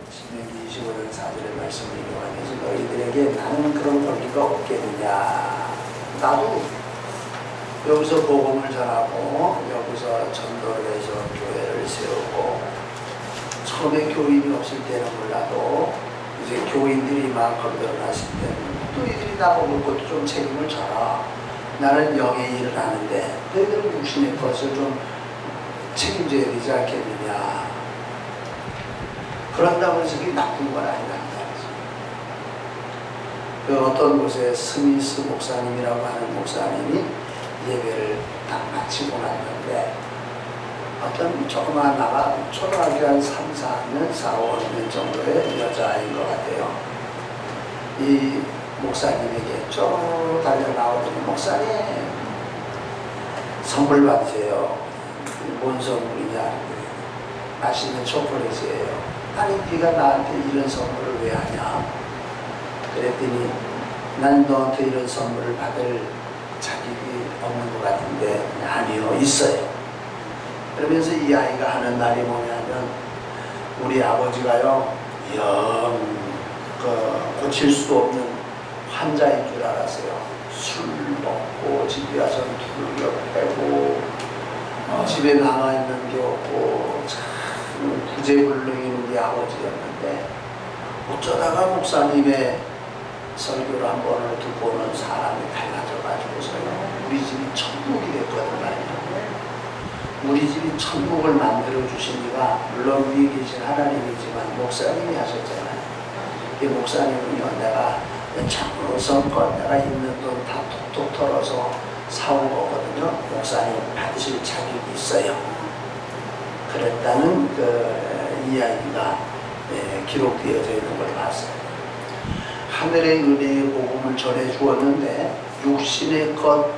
신명기 25장 4절의 말씀을 인용하면서 너희들에게 나는 그런 권리가 없겠느냐. 나도 여기서 복음을 전하고 여기서 전도를 해서 교회를 세우고 처음에 교인이 없을 때는 몰라도 이제 교인들이 막 건드러났을 때는 너희들이 나보고 그것도 좀 책임을 져라. 나는 영의 일을 하는데 너희들은 육신의 것을 좀 책임져야 되지 않겠느냐. 그런다고 해서 그게 나쁜 건 아니라는 말이죠. 그 어떤 곳에 스미스 목사님이라고 하는 목사님이 예배를 딱 마치고 났는데 어떤 조그만 나가 초등학교 한 3, 4학년, 4, 5학년 정도의 여자아이인 것 같아요. 이 목사님에게 쭉 달려 나오더니 목사님 선물 받으세요. 뭔 선물이냐. 맛있는 초콜릿이에요. 아니 네가 나한테 이런 선물을 왜 하냐. 그랬더니 난 너한테 이런 선물을 받을 자격이 없는 것 같은데 아니요 있어요. 그러면서 이 아이가 하는 말이 뭐냐면 우리 아버지가요 고칠 수 없는 환자인 줄 알았어요. 술 먹고 집에 와서 두들겨 패고 집에 남아있는 게 없고 참 구제불능인 우리 아버지였는데 어쩌다가 목사님의 설교를 한 번을 듣고는 사람이 달라져가지고서요 우리 집이 천국이 됐거든 말이에요. 우리 집이 천국을 만들어 주신 이가 물론 위에 계신 하나님이지만 목사님이 하셨잖아요. 이 목사님은요 내가 정성껏 내가 있는 돈 다 톡톡 털어서 사온 거거든요. 목사님 받으실 자격이 있어요. 그랬다는 그 이야기가 기록되어져 있는 걸 봤어요. 하늘의 은혜의 복음을 전해 주었는데 육신의 것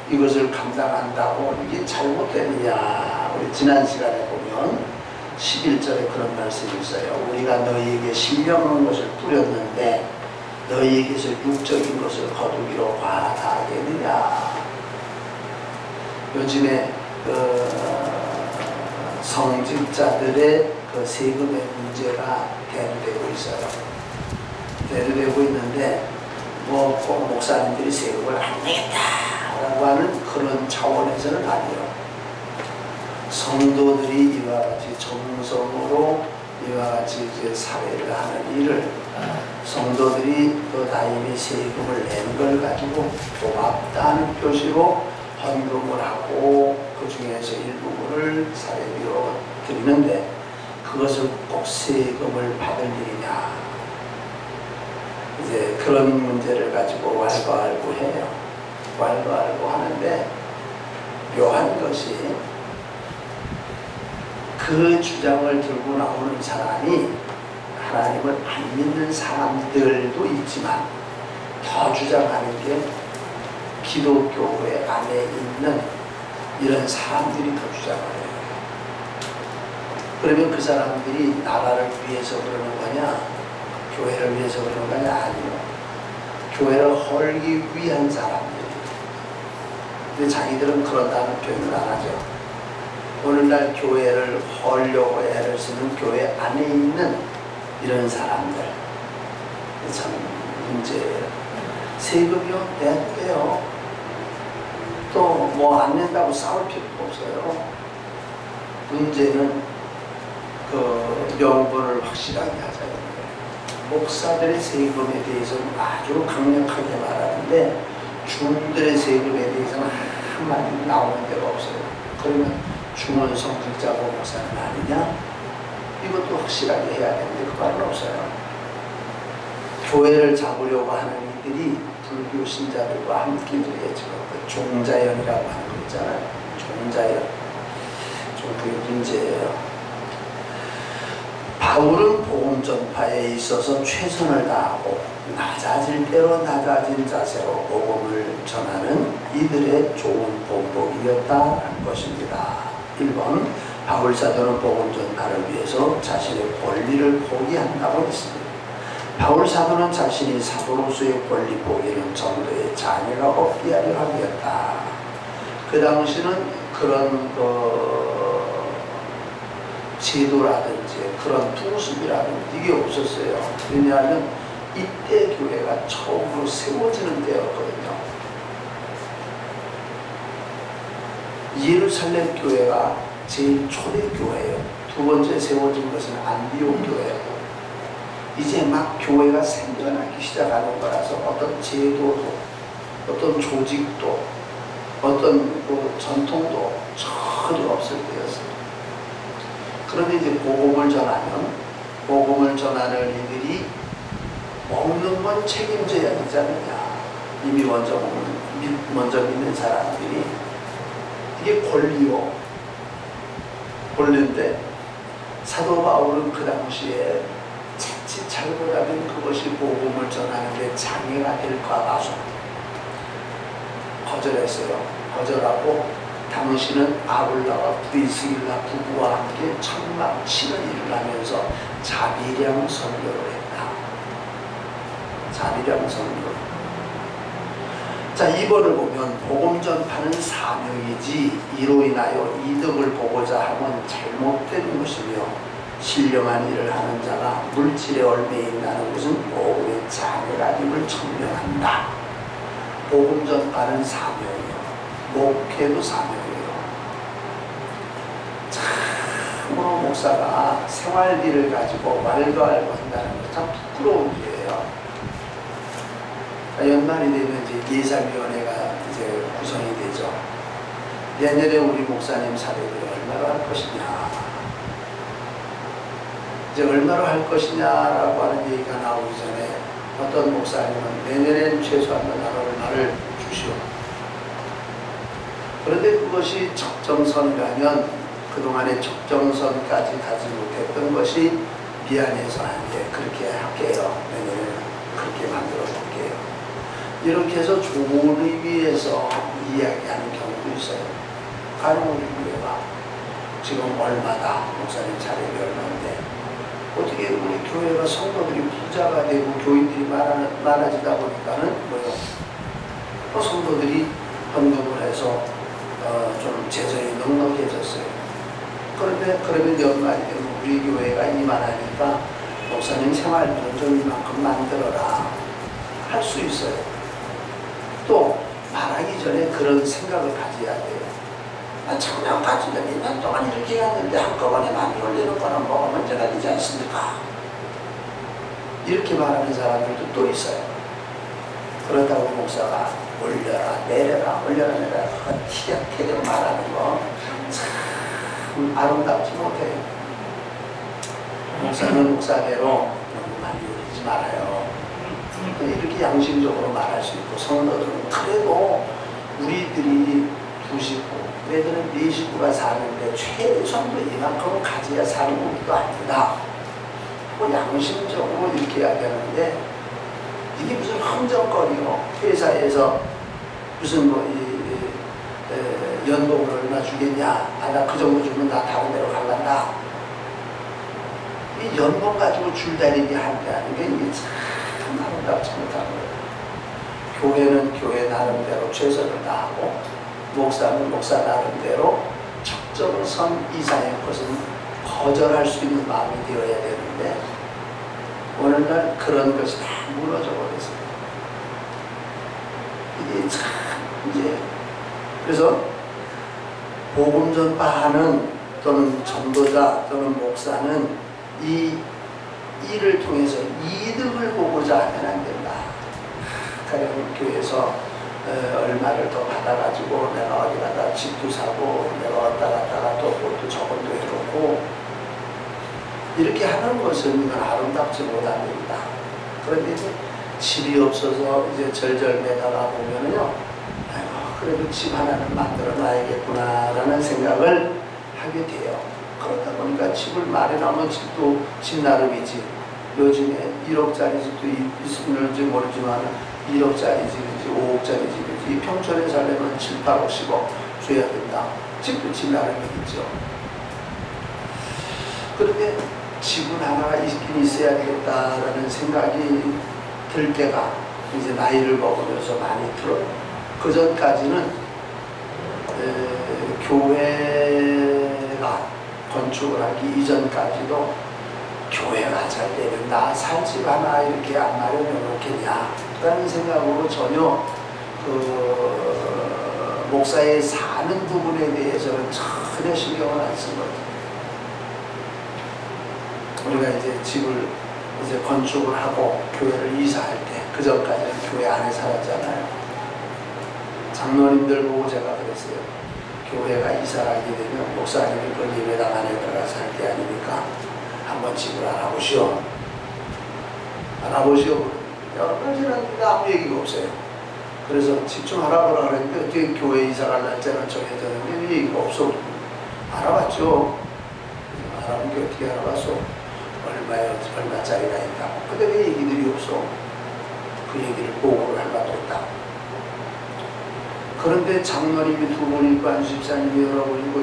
이것을 감당한다고 이게 잘못되느냐. 우리 지난 시간에 보면 11절에 그런 말씀이 있어요. 우리가 너희에게 신령한 것을 뿌렸는데 너희에게서 육적인 것을 거두기로 과다하겠느냐. 요즘에 성직자들의 그 세금의 문제가 대두되고 있어요. 대두되고 있는데 뭐 꼭 목사님들이 세금을 안 내겠다라고 하는 그런 차원에서는 아니에요. 성도들이 이와 같이 정성으로 이와 같이 이제 사회를 하는 일을 성도들이 또 다임이 세금을 낸 걸 가지고 고맙다는 표시로 헌금을 하고 그 중에서 일부분을 사례비로 드리는데 그것을 꼭 세금을 받을 일이냐. 이제 그런 문제를 가지고 왈가왈부 해요. 왈가왈부 하는데 묘한 것이 그 주장을 들고 나오는 사람이 하나님을 안 믿는 사람들도 있지만 더 주장하는 게 기독교회 안에 있는 이런 사람들이 더 주장을 해요. 그러면 그 사람들이 나라를 위해서 그러는 거냐 교회를 위해서 그러는 거냐 아니요. 교회를 헐기 위한 사람들이. 근데 자기들은 그런다는 표현을 안 하죠. 오늘날 교회를 헐려고 애를 쓰는 교회 안에 있는 이런 사람들 참 문제예요. 세금이요? 내도 돼요. 또 뭐 안 낸다고 싸울 필요도 없어요. 문제는 그 명분을 확실하게 하자는 거예요. 목사들의 세금에 대해서는 아주 강력하게 말하는데 중들의 세금에 대해서는 한마디 나오는 데가 없어요. 그러면 중은 성직자고 목사는 아니냐? 이것도 확실하게 해야 되는데 그 말은 없어요. 교회를 잡으려고 하는 이들이 불교 신자들과 함께 지금 종자연이라고 하는 거 있잖아요. 종자연. 좀 그게 문제예요. 바울은 복음 전파에 있어서 최선을 다하고 낮아질 대로 낮아진 자세로 복음을 전하는 이들의 좋은 본보기였다는 것입니다. 1번 바울 사도는 복음 전파를 위해서 자신의 권리를 포기한다고 했습니다. 바울 사도는 자신이 사도로서의 권리 포기는 전도의 장애가 없게 하려 함이었다. 그 당시는 그런 제도라든지 이제 그런 풍습이라는 이게 없었어요. 왜냐하면 이때 교회가 처음으로 세워지는 때였거든요. 예루살렘 교회가 제일 초대 교회예요. 두 번째 세워진 것은 안디옥 교회고, 이제 막 교회가 생겨나기 시작하는 거라서 어떤 제도도, 어떤 조직도, 어떤 그 전통도 전혀 없을 때였어요. 그런데 이제 복음을 전하는 이들이 먹는 건 책임져야 되지 않느냐. 이미 먼저 믿는 사람들이 이게 권리인데 사도 바울은 그 당시에 자칫 잘못하면 그것이 복음을 전하는 데 장애가 될까 봐서 거절했어요. 거절하고 당신은 아굴라와 브리스길라 부부와 함께 천막치는 일을 하면서 자비량 선교를 했다. 자비량 선교. 자, 이번을 보면 복음 전파는 사명이지 이로 인하여 이득을 보고자 하면 잘못된 것이며, 신령한 일을 하는 자가 물질에 얽매인다는 것은 복음의 장애라임을 청명한다. 복음 전파는 사명이요, 목회도 사명이요. 참으로 목사가 생활비를 가지고 말도 알고 한다는 것 참 부끄러운 일이에요. 연말이 되면 이제 예산위원회가 이제 구성이 되죠. 내년에 우리 목사님 사례를 얼마로 할 것이냐, 이제 얼마로 할 것이냐라고 하는 얘기가 나오기 전에 어떤 목사님은 내년엔 최소한 얼마를 주시오. 그런데 그것이 적정선가면 그동안에 적정선까지 가지 못했던 것이 미안해서 아니에요. 그렇게 할게요. 내년에 그렇게 만들어 볼게요. 이렇게 해서 좋은 의미에서 이야기하는 경우도 있어요. 가령 우리 교회가 지금 얼마다, 목사님 차례비 얼마인데, 어떻게 우리 교회가 성도들이 부자가 되고 교인들이 많아지다 보니까는 뭐요? 성도들이 헌금을 해서 좀 재정이 넉넉해졌어요. 그런데 그러면 연말이 되면 우리 교회가 이만하니까 목사님 생활비는 좀 이만큼 만들어라 할 수 있어요. 또 말하기 전에 그런 생각을 가져야 돼요. 작년까지 2년 동안 이렇게 했는데 한꺼번에 많이 올리는 거는 뭐가 문제가 되지 않습니까? 이렇게 말하는 사람들도 또 있어요. 그렇다고 목사가 올려라 내려라 올려라 내려라 티격태격 말하는 거 참 아름답지 못해요. 목사는 목사대로 너무 많이 올리지 말아요. 이렇게 양심적으로 말할 수 있고, 성도들은 그래도 우리들이 2식구, 내들은 4식구가 사는데 최소한도 이만큼은 가져야 사는 우리도 아니다. 뭐 양심적으로 이렇게 해야 되는데, 이게 무슨 흥정거리요. 회사에서 무슨 연봉을 얼마 주겠냐, 나 그 정도 주면 나 다른 데로 갈란다. 이 연봉 가지고 줄다리기 한다는 게 이게 참 아름답지 못한 거예요. 교회는 교회 나름대로 최선을 다하고, 목사는 목사 나름대로 적정선 이상의 것은 거절할 수 있는 마음이 되어야 되는데, 오늘날 그런 것이 다 무너져 버렸어요. 이게 참 이제 그래서 복음 전파하는 또는 전도자 또는 목사는 이 일을 통해서 이득을 보고자 하면 안 된다. 가령 교회에서 얼마를 더 받아가지고 내가 어디 가다 집도 사고 내가 왔다 갔다가 또 그것도 저것도 해놓고 이렇게 하는 것은 이건 아름답지 못한 일이다. 그런데 이제 집이 없어서 이제 절절매다가 보면은요, 아이고, 그래도 집 하나는 만들어 놔야겠구나라는 생각을 하게 돼요. 그러다 보니까 집을 마련하면 집도 집 나름이지. 요즘에 1억짜리 집도 있을지 모르지만 1억짜리 집이지 5억짜리 집이지 평촌에 살려면 7, 8억, 10억 줘야 된다. 집도 집 나름이겠죠. 그런데 집은 하나가 있긴 있어야 되겠다라는 생각이 들 때가 이제 나이를 먹으면서 많이 들어요. 그 전까지는 교회가 건축을 하기 이전까지도 교회가 잘 되면 나 살 집 하나 이렇게 안 마련해 놓겠냐 라는 생각으로 전혀 목사의 사는 부분에 대해서는 전혀 신경을 안 쓴 거죠. 우리가 이제 집을 이제 건축을 하고 교회를 이사할 때 그 전까지는 교회 안에 살았잖아요. 장로님들 보고 제가 그랬어요. 교회가 이사를 하게 되면 목사님이 그 예배당 안에 들어가서 할 때 아니니까 한번 집을 알아보시오. 알아보시오. 여러 가지는 아무 얘기가 없어요. 그래서 집 좀 알아보라 그랬는데 어떻게 교회 이사 갈 날짜는 정해졌는데 얘기가 없어. 알아봤죠. 알아본 게 어떻게 알아봤어? 얼마짜리가 있다. 근데 왜 얘기들이 없어? 그 얘기를 보고를 할 만도 없다. 그런데 장로님이 2분 있고 안수집사님이 여러분이고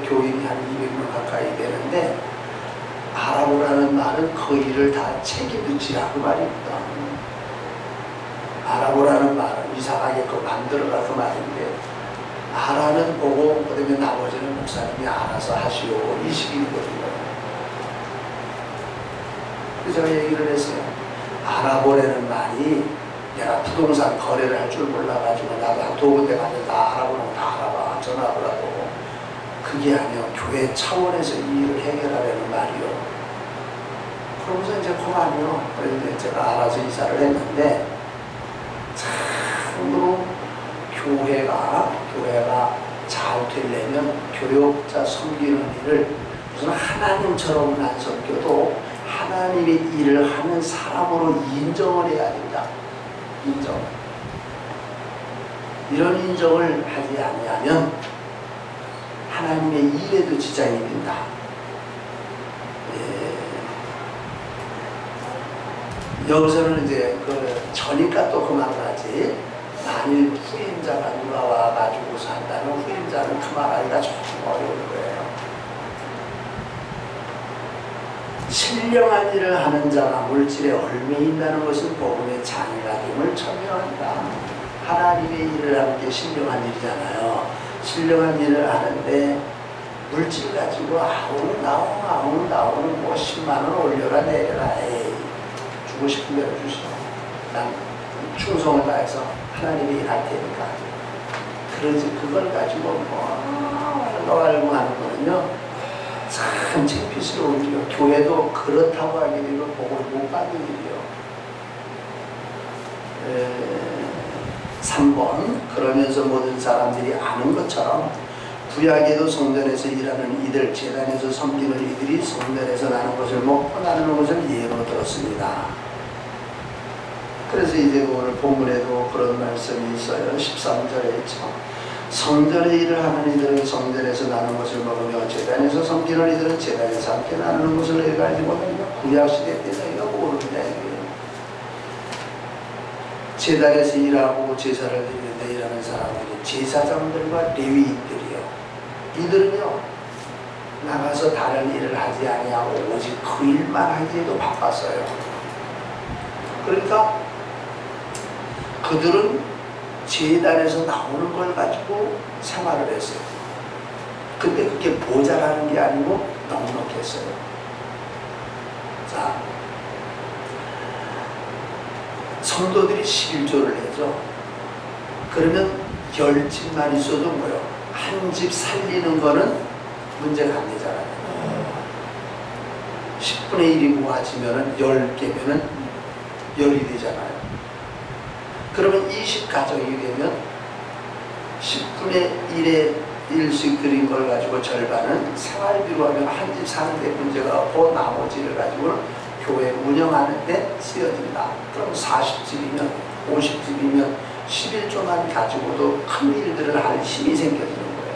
교인이 한 200명 가까이 되는데 알아보라는 말은 그 일을 다 책임을 지라 그 말입니다. 알아보라는 말은 이상하게끔 만들어라 그 말인데 알아는 보고 그다음에 나머지는 목사님이 알아서 하시오 이 식이거든요. 그래서 제가 얘기를 했어요. 알아보라는 말이 내가 부동산 거래를 할 줄 몰라가지고 나도 한 2군데 가서 다 알아보는 거 다 알아봐 전화하라고 그게 아니요 교회 차원에서 이 일을 해결하려는 말이요. 그러면서 이제 그만이요. 그래서 제가 알아서 이사를 했는데 참으로 교회가 잘 되려면 교역자 섬기는 일을 무슨 하나님처럼은 안 섬겨도 하나님의 일을 하는 사람으로 인정을 해야 된다. 인정. 이런 인정을 하지 아니하면 하나님의 일에도 지장이 된다. 여기서는 이제 저니까 또 그 말을 하지. 만일 후임자가 누가 와가지고서 한다면 후임자는 그 말하기가 조금 어려울 거예요. 신령한 일을 하는 자가 물질에 얽매인다는 것은 복음의 장애가 됨을 천명한다. 하나님의 일을 하는 게 신령한 일이잖아요. 신령한 일을 하는데 물질 가지고 아웅 나오는 뭐 10만원 올려라 내려라 에이 주고 싶은 대로 주시오. 난 충성을 다해서 하나님의 일 할 테니까. 그러지 그걸 가지고 뭐 알고 하는 거는요 참 창피스러운 일이요. 교회도 그렇다고 하게 되면 복을 못 받는 일이요. 3번 그러면서 모든 사람들이 아는 것처럼 구약에도 성전에서 일하는 이들 제단에서 섬기는 이들이 성전에서 나는 것을 먹고 나누는 것을 예로 들었습니다. 그래서 이제 오늘 본문에도 그런 말씀이 있어요. 13절에 있죠. 성전의 일을 하는 이들은 성전에서 나는 것을 먹으며 제단에서 섬기는 이들은 제단에서 함께 나누는 것을 해가지고 구약시대 때 저희가 모릅니다. 제단에서 일하고 제사를 드리는데 일하는 사람들이 제사장들과 레위인들이요. 이들은요 나가서 다른 일을 하지 아니하고 오직 그 일만 하기에도 바빴어요. 그러니까 그들은 제단에서 나오는 걸 가지고 생활을 했어요. 근데 그게 모자라는 게 아니고 넉넉했어요. 자, 성도들이 11조를 내죠. 그러면 10집만 있어도 뭐요? 한 집 살리는 거는 문제가 안 되잖아요. 10분의 1이 모아지면 10개면 10이 되잖아요. 그러면 20가정이 되면 10분의 1의 1씩 드린 걸 가지고 절반은 생활비로 하면 한 집 사는데 문제가 없고 나머지를 가지고는 교회 운영하는 데 쓰여진다. 그럼 40집이면 50집이면 11조만 가지고도 큰 일들을 할 힘이 생겨지는 거예요.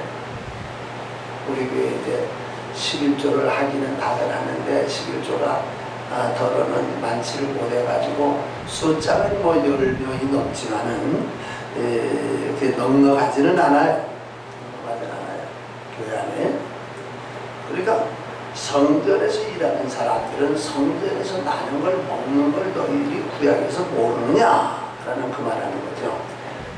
우리 교회 이제 11조를 하기는 다들 하는데 11조가 덜어는 많지를 못해가지고 숫자는 뭐 10명이 넘지만은 이렇게 넉넉하지는 않아요. 교회 안에. 그러니까 성전에서 일하는 사람들은 성전에서 나는 걸 먹는 걸 너희들이 구약에서 모르느냐라는 그 말하는 거죠.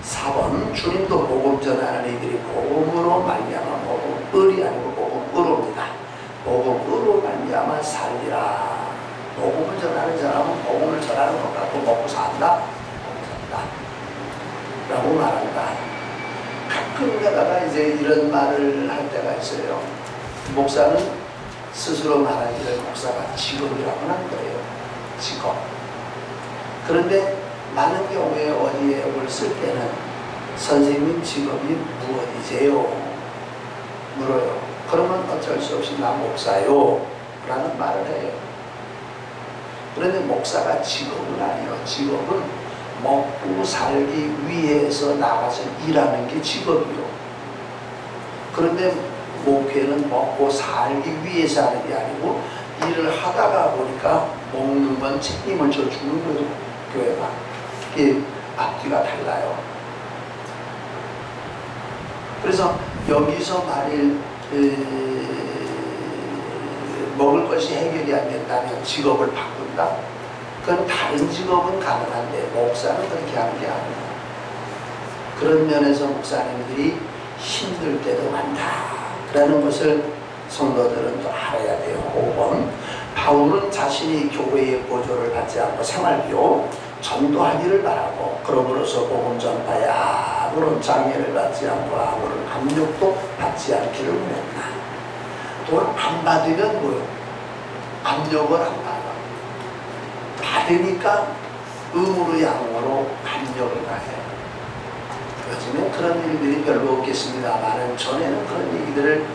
4번 주님도 복음 전하는 이들이 복음으로 말미암아 복음을이 아니고 복음으로입니다. 복음으로 말미암아 살리라. 복음을 전하는 사람은 복음을 전하는 것 갖고 먹고 산다? 먹고 산다 라고 말한다. 가끔 가다가 이제 이런 말을 할 때가 있어요. 목사는 스스로 말하기를 목사가 직업이라고 하는 거예요. 직업. 그런데 많은 경우에 어디에 올 쓸 때는 선생님 직업이 무엇이세요? 물어요. 그러면 어쩔 수 없이 나 목사요 라는 말을 해요. 그런데 목사가 직업은 아니에요. 직업은 먹고 살기 위해서 나가서 일하는 게 직업이요. 그런데 목회는 먹고 살기 위해서 하는 게 아니고 일을 하다가 보니까 먹는 건 책임을 져주는 거예요. 교회가. 이게 앞뒤가 달라요. 그래서 여기서 만일 먹을 것이 해결이 안 된다면 직업을 바꾼다? 그건 다른 직업은 가능한데 목사는 그렇게 하는 게 아니에요. 그런 면에서 목사님들이 힘들 때도 많다 라는 것을 성도들은 또 알아야 돼요. 5번 바울은 자신이 교회의 보조를 받지 않고 생활비로 전도하기를 바라고 그러므로서 복음 전파에 아무런 장애를 받지 않고 아무런 압력도 받지 않기를 원했나. 돈 안 받으면 뭐요? 압력을 안 받아. 받으니까 의무로 양으로 압력을 가해요. 요즘엔 그런 일들이 별로 없겠습니다만 전에는 그런 얘기들을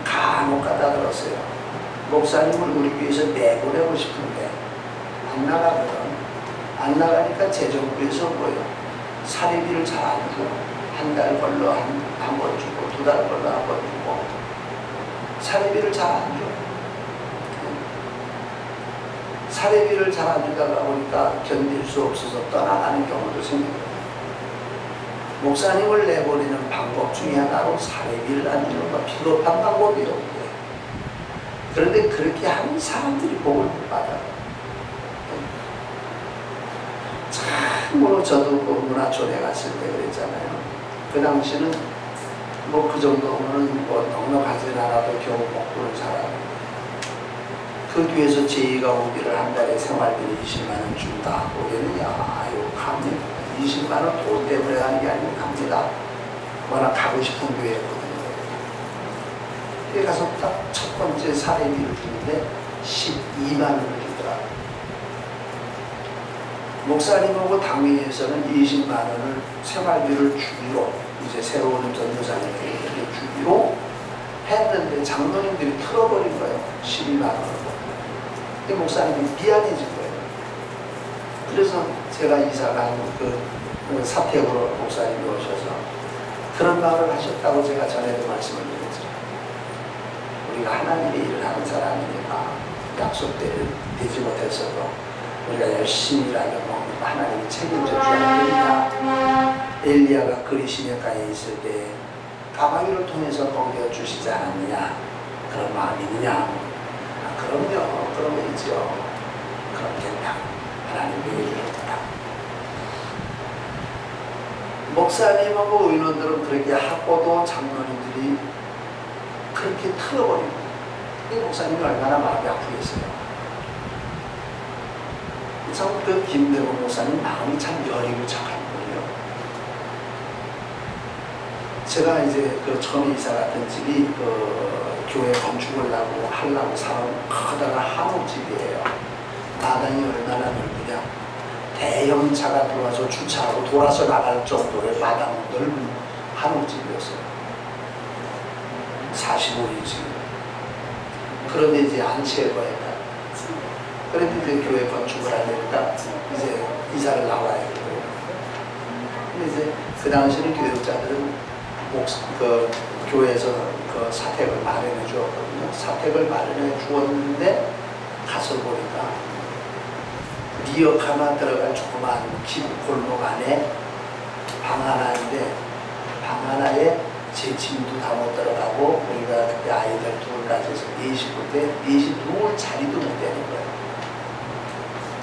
간혹 가다 들었어요. 목사님을 우리 교회에서 내보내고 싶은데 안 나가거든. 안 나가니까 재정부에서 뭐예요? 사례비를 잘 안 줘. 한 달 걸러 한 번 주고 2달 걸러 한 번 주고 사례비를 잘 안 줘. 사례비를 잘 안 주다가 보니까 견딜 수 없어서 떠나가는 경우도 생깁니다. 목사님을 내보내는 방법 중에 하나로 사례비를 안 주는 건 비겁한 방법이요. 그런데 그렇게 하는 사람들이 복을 못 받아요. 참으로 저도 그 문화촌에 갔을 때 그랬잖아요. 그 당시는 뭐 그 정도면은 뭐 넉넉하진 않아도 겨우 먹고는 살았는데 그 뒤에서 제의가 오기를 한 달에 생활비를 20만원 준다. 거기는 야 이거 갑니다. 20만원 돈 때문에 하는 게 아니고 갑니다. 워낙 가고 싶은 교회였거든요. 그래 가서 딱 첫 번째 사례비를 주는데 12만원을 주더라. 목사님하고 당회에서는 20만원을 생활비를 주기로 이제 새로운 전도사님에게 주기로 했는데 장로님들이 틀어버린 거예요. 12만원을. 목사님이 미안해진 거예요. 그래서 제가 이사간 그 사택으로 목사님이 오셔서 그런 말을 하셨다고 제가 전에도 말씀을 드렸죠. 우리가 하나님의 일을 하는 사람이니까 약속대로 되지 못했어도 우리가 열심히 일하면 하나님이 책임져 주지 않느냐. 엘리야가 그리시네가에 있을 때 가방이를 통해서 먹여 주시지 않았느냐. 그런 마음이 있느냐. 그럼요. 그러면 있죠. 그렇겠다. 하나님 먹여주셨다. 목사님하고 의원들은 그렇게 하고도 장로님들이 그렇게 틀어버리고 이 목사님이 얼마나 마음이 아프겠어요. 참 그 김대호 목사님 마음이 참 여리고 착한 분이에요. 제가 이제 그 처음에 이사 갔던 집이 그 교회 건축을 하려고 사는 커다란 한옥집이에요. 마당이 얼마나 넓으냐. 대형차가 들어와서 주차하고 돌아서 나갈 정도의 마당 넓은 한옥집이었어요. 45인치. 그런데 이제 안 채워야 그런데 이제 교회 건축을 하려니까 이제 이사를 나와야 되고요. 근데 이제 그 당시에는 교육자들은 그 교회에서 그 사택을 마련해 주었거든요. 사택을 마련해 주었는데 가서 보니까 미역 하나 들어갈 조그만 집 골목 안에 방 하나인데 방 하나에 제 짐도 다 못 들어가고 우리가 그때 아이들 둘까지 해서 4식구인데 4시 누울 자리도 못 되는 거예요.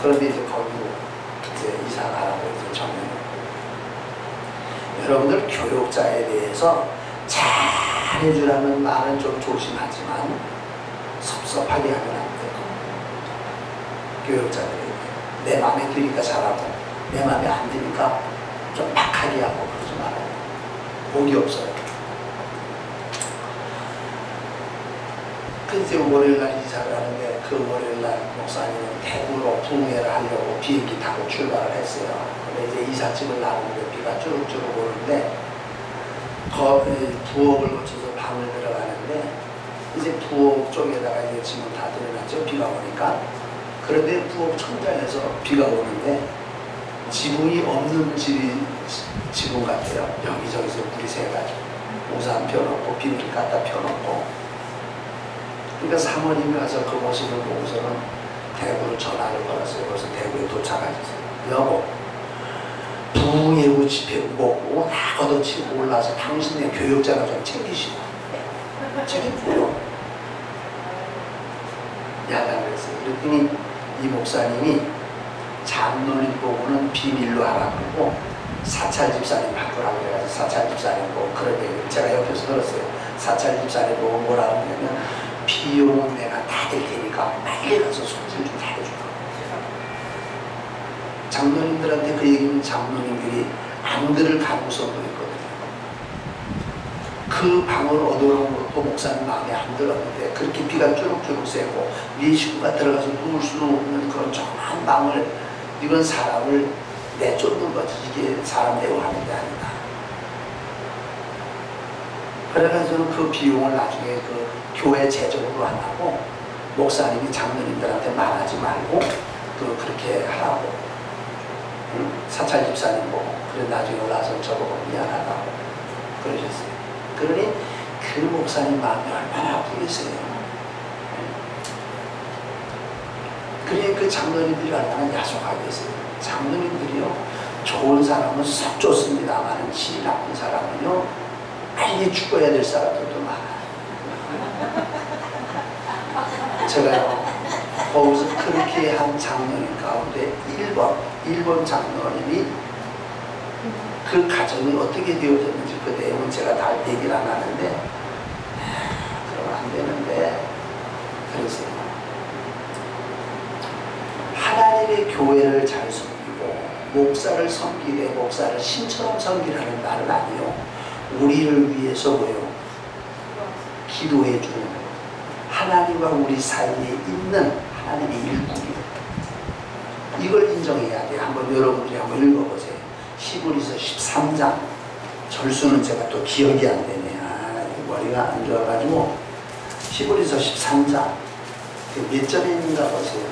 그런데 이제 거기로 이제 이사 가라고 이제 정해요. 여러분들 교육자에 대해서 잘 해주라는 말은 좀 조심하지만 섭섭하게 하면 안 돼요. 교역자들에게. 내 마음에 드니까 잘하고 내 마음에 안 드니까 좀 박하게 하고 그러지 말아요. 복이 없어요. 그 이제 월요일날 이사를 하는데 그 월요일날 목사님은 대구로 부흥회를 하려고 비행기 타고 출발을 했어요. 근데 이제 이삿짐을 나오는데 비가 쭈룩쭈룩 오는데 부엌을 거쳐서 방을 들어가는데 이제 부엌 쪽에다가 이제 짐을 다 들여놨죠. 비가 오니까. 그런데 부엌 천장에서 비가 오는데 지붕이 없는 지붕 같아요. 여기저기서 물이 새가지고 우산 펴놓고 비닐 갖다 펴놓고. 그러니까 사모님이 가서 그 모습을 보고서는 대구로 전화를 걸었어요. 그래서 대구에 도착하셨어요. 여보, 부흥회고 집회고 뭐고 다 걷어치고 올라서 당신네 교육자나 좀 챙기시고. 책임져요. 야단 그랬어요. 그랬더니 이 목사님이 장로님 보고는 비밀로 알아보고 사찰 집사님 바꾸라고 해가지고 사찰 집사님 보고 그런 얘기를 제가 옆에서 들었어요. 사찰 집사님 보고 뭐라고 하냐면 비용은 내가 다 될 테니까 빨리 가서 손질 좀 잘해주라고. 장로님들한테 그 얘기는 장로님들이 안 들을 가능성도 있거든요. 그 방을 얻어놓은 것도 목사님 마음에 안 들었는데 그렇게 비가 쭈룩쭈룩 새고 네 식구가 들어가서 누울 수도 없는 그런 조그만 방을 이건 사람을 내쫓는 거지. 이게 사람 대우하는 게 아니다. 그래가지고 그 비용을 나중에 그 교회 재정으로 안 하고 목사님이 장로님들한테 말하지 말고 그렇게 하라고. 사찰 집사님 보고 그래 나중에 올라와서 저보고 미안하다고 그러셨어요. 그러니 그 목사님 마음이 얼마나 아프겠어요. 그러니 그 장로님들이 얼마나 야속하겠어요. 장로님들이요 좋은 사람은 썩 좋습니다만 질이 나쁜 사람은요 빨리 죽어야 될 사람들도 많아요. 제가요 거기서 그렇게 한 장로님 가운데 1번 장로님이 그 가정이 어떻게 되어졌는지 그 내용은 제가 다 얘기를 안 하는데 그러면 안 되는데 그랬어요. 하나님의 교회를 잘 섬기고 목사를 섬기되 목사를 신처럼 섬기라는 말은 아니요. 우리를 위해서 뭐요? 기도해 주는 하나님과 우리 사이에 있는 하나님의 일꾼이요. 이걸 인정해야 돼요. 한번 여러분들이 한번 읽어보세요. 히브리서 13장 절수는 제가 또 기억이 안 되네. 머리가 안 좋아가지고 히브리서 13장 몇 절에 있는가 보세요.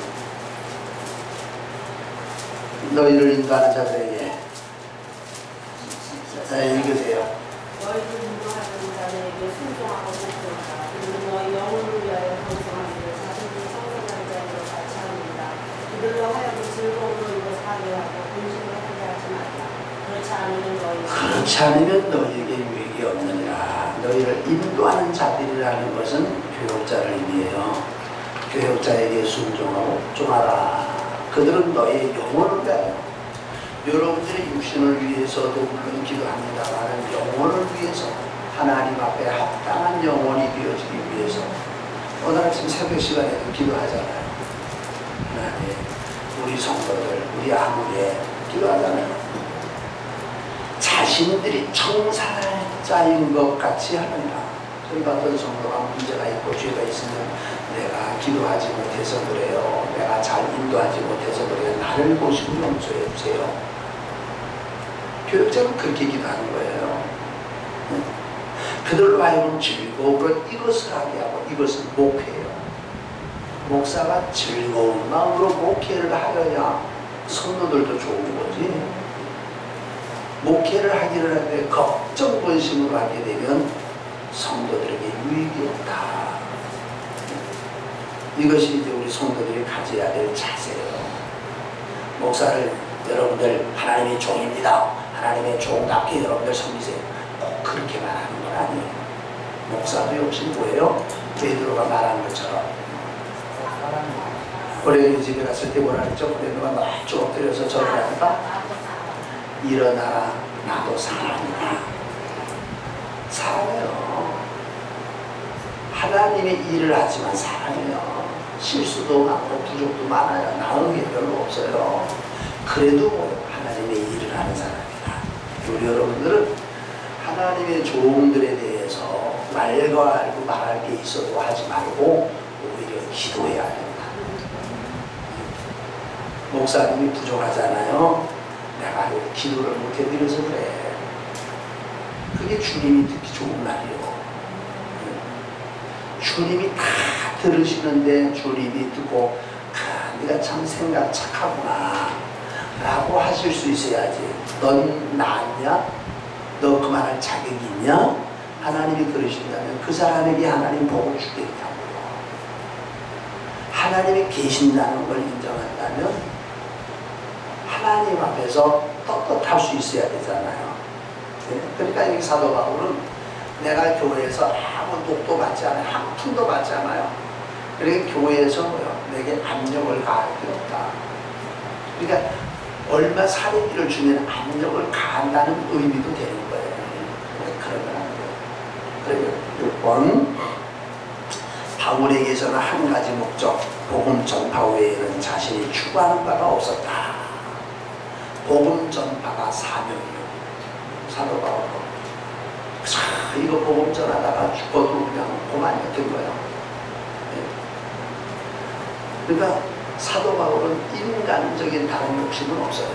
너희를 인도하는 자들에게 읽으세요. 너희를 인도하는 자들에게 순종하고 복종하라. 그들은 너희 영혼을 위하여 번성하기를 자신들이 성생하는 자들로 같이 합니다. 그들로 하여금 즐거움으로 이거 사교하고 근심을 하게 하지 말라. 그렇지 않으면 너희에게 유익이 없느니라. 너희를 인도하는 자들이라는 것은 교역자를 의미해요. 교역자에게 순종하고 복종하라. 그들은 너의 영혼을 위하여 여러분들의 육신을 위해서도 물론 기도합니다만 영혼을 위해서 하나님 앞에 합당한 영혼이 되어지기 위해서 오늘 아침 새벽 시간에도 기도하잖아요. 하나님 우리 성도들 우리 아무에 기도하잖아요. 자신들이 청살자인 것 같이 하느니라. 저희가 어떤 성도가 문제가 있고 죄가 있으면 내가 기도하지 못해서 그래요. 내가 잘 인도하지 못해서 그래요. 나를 보시고 용서해 주세요. 교역자는 그렇게 기도하는 거예요. 그들로 하여금 즐거움으로 이것을 하게 하고 이것은 목회예요. 목사가 즐거운 마음으로 목회를 하여야 성도들도 좋은 거지. 목회를 하기를 하는데 걱정 본심으로 하게 되면 성도들에게 유익이 없다. 이것이 이제 우리 성도들이 가져야 될 자세예요. 목사를 여러분들 하나님의 종입니다. 하나님의 종답게 여러분들 섬기세요. 꼭 그렇게 말하는 건 아니에요. 목사도 역시 뭐예요? 베드로가 말한 것처럼 고레네 집에 갔을 때 뭐라 했죠? 고레네가 쭉 엎드려서 절하니까 일어나라 나도 사람이다. 살아요. 하나님의 일을 하지만 살아요. 실수도 많고 부족도 많아요. 나은 게 별로 없어요. 그래도 하나님의 일을 하는 사람이다. 우리 여러분들은 하나님의 종들에 대해서 말과 알고 말할 게 있어도 하지 말고 오히려 기도해야 된다. 목사님이 부족하잖아요. 내가 기도를 못 해드려서 그래. 그게 주님이 듣기 좋은 말이요. 주님이 다 들으시는데 주님이 듣고 네가 참 생각 착하구나 라고 하실 수 있어야지. 넌 나았냐? 너 그만할 자격이 있냐? 하나님이 들으신다면 그 사람에게 하나님 복을 주겠냐고요. 하나님이 계신다는 걸 인정한다면 하나님 앞에서 떳떳할 수 있어야 되잖아요. 네? 그러니까 이 사도 바울은 내가 교회에서 아무 독도 받지 않아요. 한 푼도 받지 않아요. 그러니까 교회에서 뭐요? 내게 압력을 가할 게 없다. 그러니까 얼마 사례비를 주면 압력을 가한다는 의미도 되는 거예요. 그러면 안 돼요. 그러면 6번 바울에게서는 한 가지 목적, 복음 전파 외에는 자신이 추구하는 바가 없었다. 복음 전파가 사명이요. 사도 바울. 이거 복음 전하다가 죽어도 그냥 고만했던 거예요. 그러니까 사도 바울은 인간적인 다른 욕심은 없어요.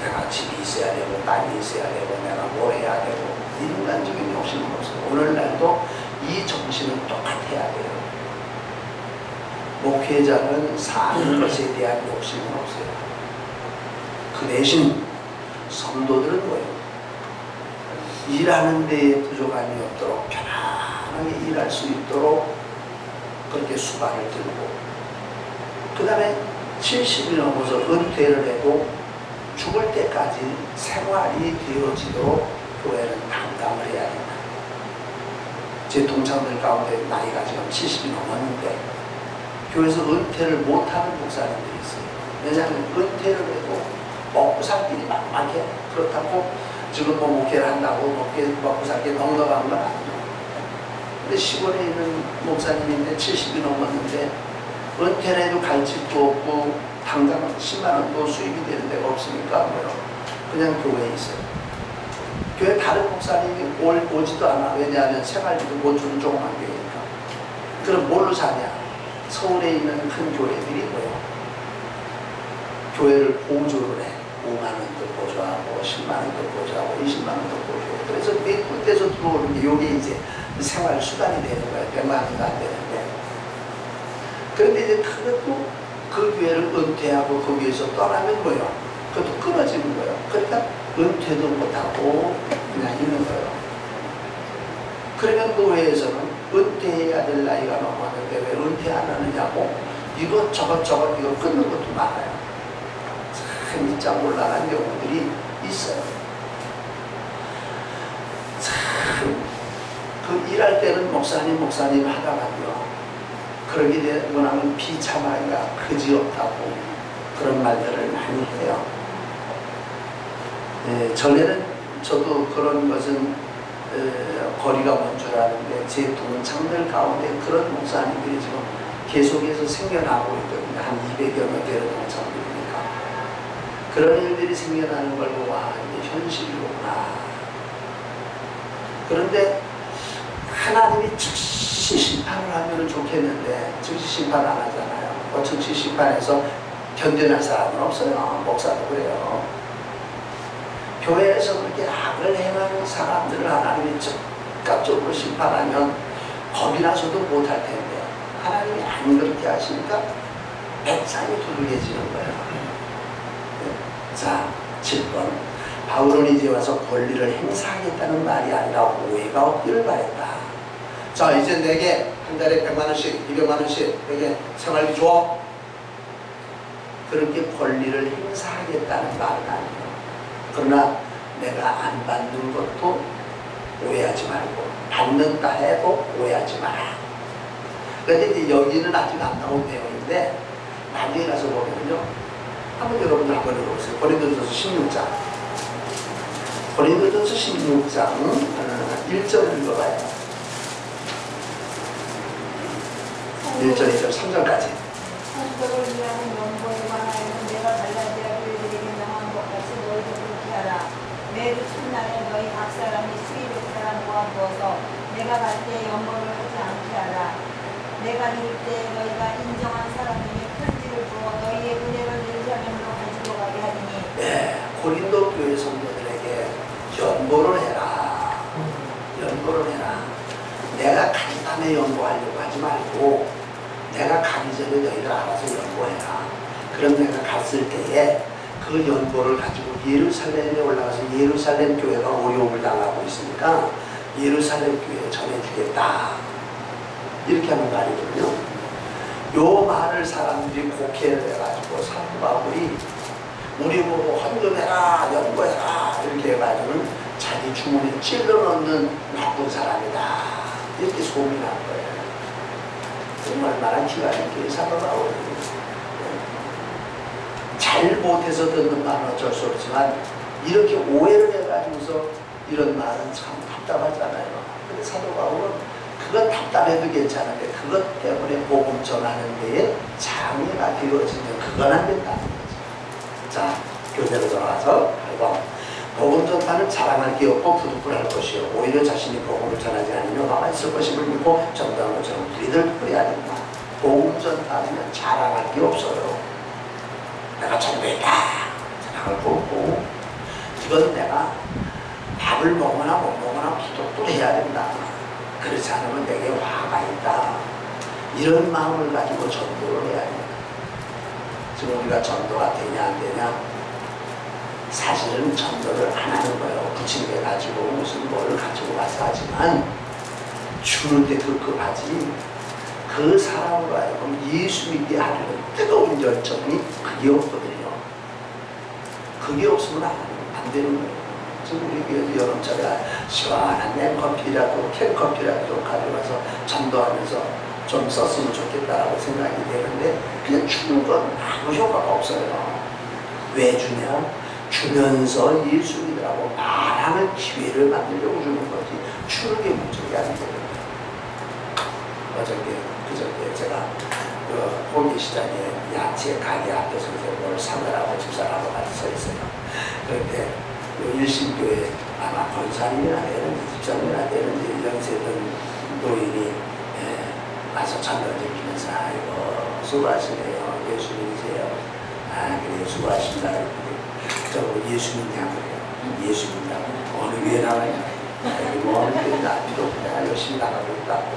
내가 집이 있어야 되고 땅이 있어야 되고 내가 뭘 해야 되고 인간적인 욕심은 없어요. 오늘날도 이 정신은 똑같아야 돼요. 목회자는 사는 것에 대한 욕심은 없어요. 그 대신 성도들은 뭐예요? 일하는 데에 부족함이 없도록 편안하게 일할 수 있도록 그렇게 수반을 들고, 그 다음에 70이 넘어서 은퇴를 해도 죽을 때까지 생활이 되어지도록 교회는 감당을 해야 된다. 제 동창들 가운데 나이가 지금 70이 넘었는데 교회에서 은퇴를 못하는 목사님들이 있어요. 왜냐하면 은퇴를 해도 먹고 살 길이 막막해. 그렇다고 지금 뭐 목회를 한다고 먹고 살 게 넉넉한 건 아니죠. 근데 시골에 있는 목사님인데 70이 넘었는데 은퇴를 해도 갈 집도 없고 당장 10만 원도 수입이 되는 데가 없으니까 뭐요? 그냥 교회에 있어요. 교회 다른 목사님이 오지도 않아. 왜냐하면 생활비도 못 주는 조그만 교회니까. 그럼 뭘로 사냐? 서울에 있는 큰 교회들이 뭐요? 교회를 보조를 해. 5만 원도 보조하고 10만 원도 보조하고 20만 원도 보조하고. 그래서 몇 군데서 들어오는 게 이게 이제 생활 수단이 되는 거예요. 100만 원도 안 되는데. 그런데 이제 그것도 그 교회를 은퇴하고 거기에서 떠나면 뭐예요? 그것도 끊어지는 거예요. 그러니까 은퇴도 못하고 그냥 있는 거예요. 그러면 교회에서는 은퇴해야 될 나이가 넘었는데 왜 은퇴 안 하느냐고 이것저것 이거 끊는 것도 많아요. 참 일장몰란한 경우들이 있어요. 참 그 일할 때는 목사님 하다가요. 그러게 되고 나면 비참하기가 그지없다고 그런 말들을 많이 해요. 전에는 저도 그런 것은 거리가 먼 줄 아는데 제 동창들 가운데 그런 목사님들이 지금 계속해서 생겨나고 있거든요. 한 200여 명 되는 동창들이니까. 그런 일들이 생겨나는 걸 보고 와 이게 현실이구나. 그런데 하나님이 즉시 심판을 하면 좋겠는데 즉시 심판 안 하잖아요. 즉시 심판해서 견뎌낼 사람은 없어요. 목사도 그래요. 교회에서 그렇게 악을 행하는 사람들을 하나님이 즉각적으로 심판하면 겁이 나서도 못할 텐데 하나님이 안 그렇게 하시니까 백상이 두들겨지는 거예요. 자, 7번. 바울은 이제 와서 권리를 행사하겠다는 말이 아니라 오해가 없기를 바랬다. 자, 이제 내게 한 달에 100만 원씩, 200만 원씩 내게 생활비 줘. 그렇게 권리를 행사하겠다는 말은 아니에요. 그러나 내가 안 받는 것도 오해하지 말고 받는다 해도 오해하지 마라. 그런데 이제 여기는 아직 안 나온 내용인데 나중에 가서 보면요. 한번 여러분들 한번 읽어보세요. 고린도전서 16장. 고린도전서 16장 1절을 읽어봐요. 1절, 2절, 3절까지. 성도를 위하는 연보에 관하여는 내가 갈라디아 교회들에게 명한 것 같이 너희도 그렇게 하라. 매주 첫날에 너희 각 사람이 수입의 사람 모아두어서 내가 갈 때 연보를 하지 않게 하라. 내가 이룰 때 너희가 인정한 사람에게 편지를 주어 너희의 은혜를 예루살렘으로 가지고 가게 하리니. 네, 고린도 교회 성도들에게 연보를 해라. 연보를 해라. 내가 가기 전에 연보하려고 하지 말고 내가 가기 전에 너희를 알아서 연보해라. 그럼 내가 갔을 때에 그 연보를 가지고 예루살렘에 올라가서 예루살렘 교회가 어려움을 당하고 있으니까 예루살렘 교회에 전해주겠다. 이렇게 하는 말이거든요. 요 말을 사람들이 곡해를 해가지고 사도 바울이 우리 보고 헌금해라, 연보해라 이렇게 해가지고는 자기 주머니에 찔러 넣는 나쁜 사람이다. 이렇게 소문난 거예요. 얼마나 기가 막히게 사도 바울이 잘 못해서 듣는 말은 어쩔 수 없지만 이렇게 오해를 해가지고서 이런 말은 참 답답하잖아요. 근데 사도 바울은 그건 답답해도 괜찮은데 그것 때문에 복음 전하는 데에 장애가 되어지면 그건 안 된다는 거죠. 자, 교대로 돌아가서 복음 전파는 자랑할 게 없고 부득불할 것이요 오히려 자신이 복음을 전하지 않으며 가만히 있을 것임을 믿고 전도하는 것처럼 우리들 그래야 된다. 복음 전파는 자랑할 게 없어요. 내가 전도했다 자랑할 거 없고 이건 내가 밥을 먹거나 못 먹거나 부득불 해야 된다. 그렇지 않으면 내게 화가 있다. 이런 마음을 가지고 전도를 해야 된다. 지금 우리가 전도가 되냐 안 되냐 사실은 전도를 안 하는 거예요. 부침개 가지고 무슨 뭐를 가지고 가서 하지만 주는데 급급하지 그 사람으로 하여금 예수 믿게 하려는 뜨거운 열정이 그게 없거든요. 그게 없으면 안 되는 거예요. 지금 우리 교회도 여름철에 시원한 냉커피라도 캔커피라도 가져가서 전도하면서 좀 썼으면 좋겠다라고 생각이 되는데 그냥 주는 건 아무 효과가 없어요. 왜 주냐? 주면서 예수 믿으라고 말하는 기회를 만들려고 주는 거지 주는 게 목적이 아니거든요. 그저께 제가 호미시장에 야채 가게 앞에서 뭘 사느라고 집사람하고 같이 서 있어요. 그런데 일신교회 아마 권사님이나 되는지 집사님이나 되는지 연세든 노인이 와서 전도를 주면서 아이고 수고하시네요. 예수 믿으세요. 아 그래요 수고하십니다. 저거 예수 믿냐 그래요. 예수 믿냐고 어느 교회 나가냐 뭐 어느 교회 나 필요 없냐 열심히 나가고 있다고.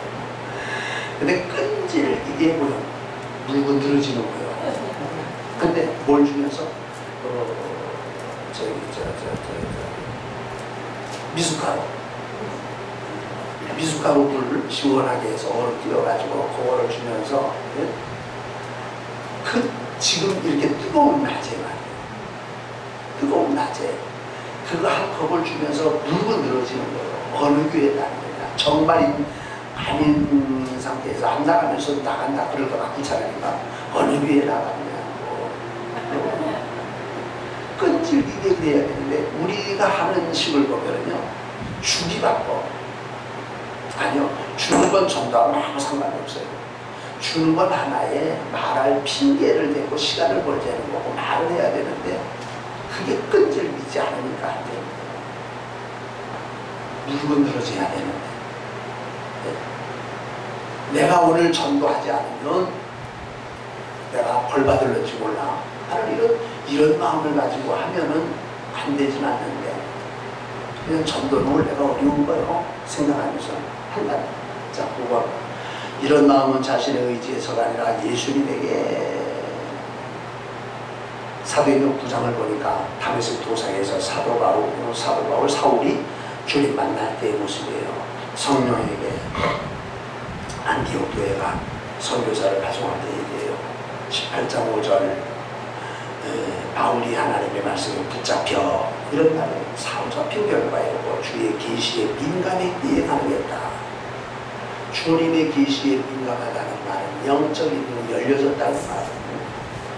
근데 끈질 이게 뭐야 물고 늘어지는 거예요. 근데 뭘 주면서 미숫가루 물을 시원하게 해서 얼음 띄워가지고 그거를 주면서 지금 이렇게 뜨거운 낮에 말이에요. 뜨거운 낮에 그거 한 컵을 주면서 물고 늘어지는 거예요. 어느 교회에 나는 거냐. 정말 아닌 상태에서 안 나가면서 나간다 그럴 것 같고 차라리가 어느 교회에 나가냐고 끈질기게 그래야 되는데 우리가 하는 식을 보면요 주기 바빠. 아니요 주는 건 전도하고 아무 상관이 없어요. 주는 건 하나의 말할 핑계를 대고 시간을 벌자는 거고 말을 해야 되는데 그게 끈질기지 않으니까 안 됩니다. 물고 늘어져야 되는데 내가 오늘 전도하지 않으면 내가 벌 받을는지 몰라 하는 이런 마음을 가지고 하면은 안 되진 않는데 그냥 전도는 원래가 어려운 거예요. 생각하면서 한다. 자, 9번 이런 마음은 자신의 의지에서가 아니라 예수님에게 사도행전 9장을 보니까 다메섹 도상에서 사도 바울 사울이 주님 만날 때의 모습이에요. 성령에게 안디옥 교회가 선교사를 파송할 때 얘기해요. 18장 5절 바울이 하나님의 말씀에 붙잡혀 이런 말을 사로잡힌 결과이고 주의 계시에 민감했기에 가능했다. 주님의 계시에 민감하다는 말은 영적인 눈이 열려졌다는 말은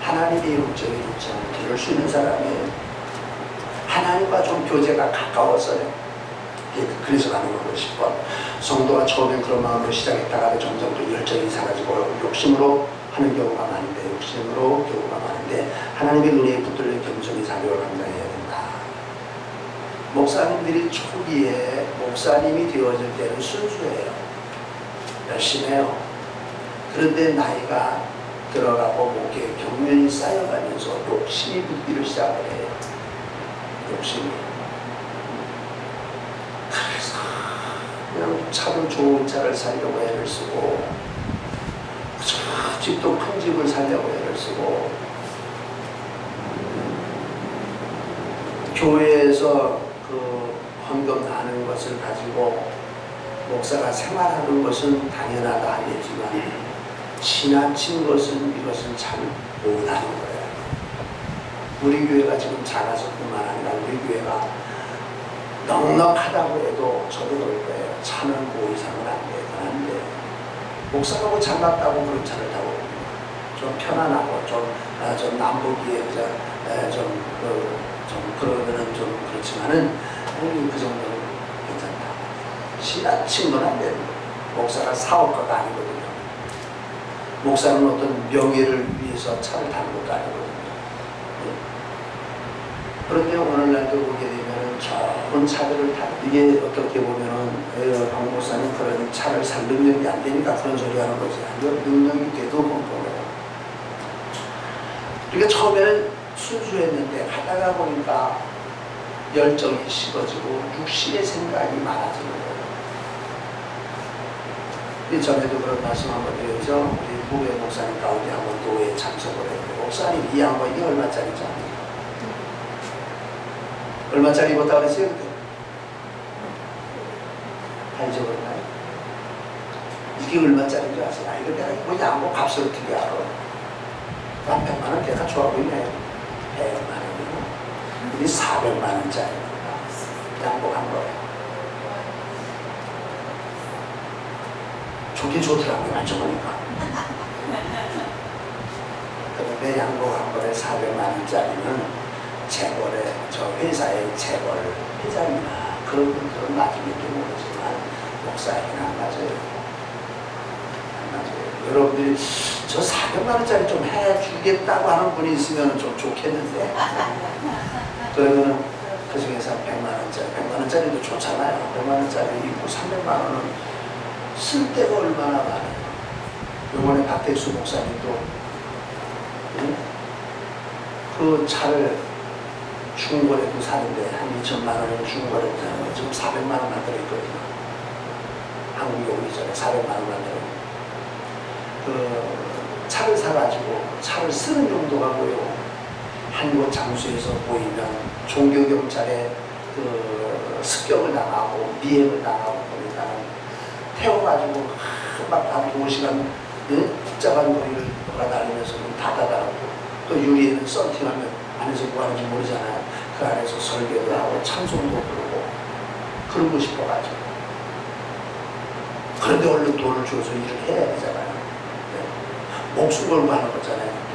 하나님의 영적인 음성을 들을 수 있는 사람이에요. 하나님과 좀 교제가 가까웠어요. 그래서 가는 거고 10번. 성도가 처음엔 그런 마음으로 시작했다가 점점 또 열정이 사라지고 욕심으로 하는 경우가 많은데, 욕심으로 경우가 많은데 하나님의 은혜에 붙들려 겸손히 사역을 감당해야 된다. 목사님들이 초기에 목사님이 되어질 때는 순수해요. 열심히 해요. 그런데 나이가 들어가고 목에 경륜이 쌓여가면서 욕심이 붙기를 시작을 해요. 욕심이. 그래서 그냥 차도 좋은 차를 살려고 애를 쓰고, 집도 큰 집을 살려고 애를 쓰고, 교회에서 그 헌금 나는 것을 가지고 목사가 생활하는 것은 당연하다 하겠지만 지나친 것은 이것은 참 못하는 거예요. 우리 교회가 지금 작아서 뿐만 아니라 우리 교회가 넉넉하다고 해도 저도 그럴 거예요. 차는 뭐 이상은 안 돼. 안 돼. 목사가 뭐 잘났다고 그런 차를 타고 좀 편안하고 좀 남보기에 좀 그러면은 좀 그렇지만은 그 정도는 괜찮다. 지나친 건 안 되는 거예요. 목사가 사업가가 아니거든요. 목사는 어떤 명예를 위해서 차를 타는 것도 아니거든요. 그런데 오늘날도 보게 되면은 좋은 차들을 타고, 이게 어떻게 보면은 박 목사님 그런 차를 살 능력이 안 되니까 그런 소리 하는 거지. 능력이 돼도 못 보여요. 그러니까 처음에는 순수했는데 가다가 보니까 열정이 식어지고 육신의 생각이 많아지는 거예요. 전에도 그런 말씀 한번 드려서 우리 후배 목사님 가운데 한번 노회에 참석을 했는데, 목사님 이 양반이 얼마짜리죠? 얼마짜리 입었다 그랬어요? 다 잊어버렸나요? 이게 얼마짜리인 줄 아세요? 이거 내가 뭐 양복 값을 어떻게 알아? 한 100만 원 내가 좋아 보이네. 100만 원이고 우리 400만 원짜리입니다. 양복 한 거예요. 좋긴 좋더라고요. 만져보니까. 그런데 양복 한 벌에 400만 원짜리는 재벌의, 저 회사의 재벌 회장이나 그런 분들은 맞으면지 모르지만 목사에게는 안 맞아요. 안 맞아요. 여러분들이 저 400만 원짜리 좀 해주겠다고 하는 분이 있으면 좀 좋겠는데, 그러면은 그 중에서 100만 원짜리도 좋잖아요. 100만 원짜리 있고 300만 원은 쓸 데가 얼마나 많아요. 요번에 박택수 목사님도 그 차를 중고래도 사는데 한 2천만 원을 중고래도 사는데 지금 400만 원만 들어있거든요. 한국에 오기 전에 400만 원만 들어있거든요. 그 차를 사가지고 차를 쓰는 용도가 뭐요? 한 곳 장소에서 보이면 종교경찰에 그 습격을 당하고 미행을 당하고 그러니까 태워가지고 막 한 2시간 복잡한 거리를 돌아다니면서 닫아다니고, 또 유리에는 썬팅하면 안에서 뭐 하는지 모르잖아요. 그 안에서 설교도 하고 찬송도 부르고 그러고 싶어가지고. 그런데 얼른 돈을 줘서 일을 해야 되잖아요. 네. 목숨 걸고 하는 거잖아요.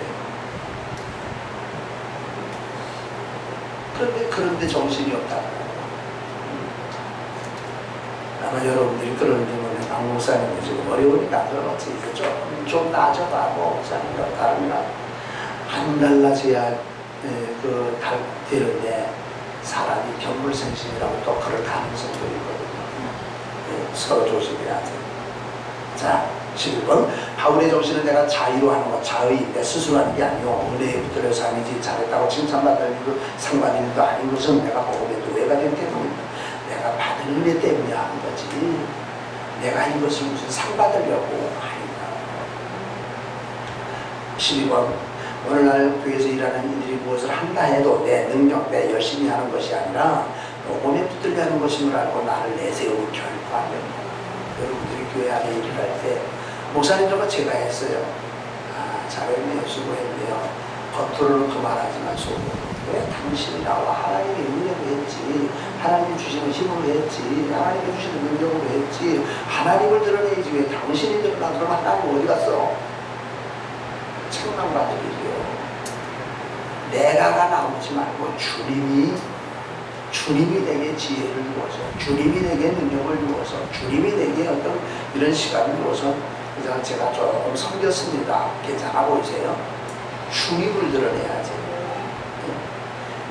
그런데 정신이 없다고. 아마 여러분들이 그러는지 모르겠는데 박 목사님이 지금 어려우니까 그렇지. 좀 나아져가고 목사님과 다르면 안 달라져야 달 되는데, 사람이 견물생심이라고 또 그럴 가능성도 있거든요. 서로 조심해야 돼. 자, 11번. 바울의 정신은 내가 자의로 하는 것, 자의, 내 스스로 하는 게 아니오. 은혜에 붙들려서 아니지. 잘했다고 칭찬받을 일도 상받을 일도 아닌 것은 내가 복음의 노예가 된 때문이다. 내가 받은 은혜 때문에 하는 거지. 내가 이것을 무슨 상 받으려고 아니다. 12번. 오늘날 교회에서 일하는 이들이 무엇을 한다 해도 내 능력, 내 열심히 하는 것이 아니라 복음에 붙들려 하는 것임을 알고 나를 내세우고 결코 안 됩니다. 여러분들이 교회 안에 일을 할 때, 목사님 저거 제가 했어요. 아, 잘했네요. 수고했네요. 겉으로는 그 말하지만 속으로 왜 당신이 나와 하나님의 은혜로 했지, 하나님 주시는 힘으로 했지, 하나님이 주시는 능력으로 했지, 하나님을 드러내야지 왜 당신이 드러나. 그럼 하나님 어디 갔어? 책망받을 일이요. 내가가 나오지 말고 주님이 주님이 내게 지혜를 주어서, 주님이 내게 능력을 주어서, 주님이 내게 어떤 이런 시간을 주어서, 그래서 제가 조금 섬겼습니다. 괜찮아 보이세요? 주님을 드러내야지.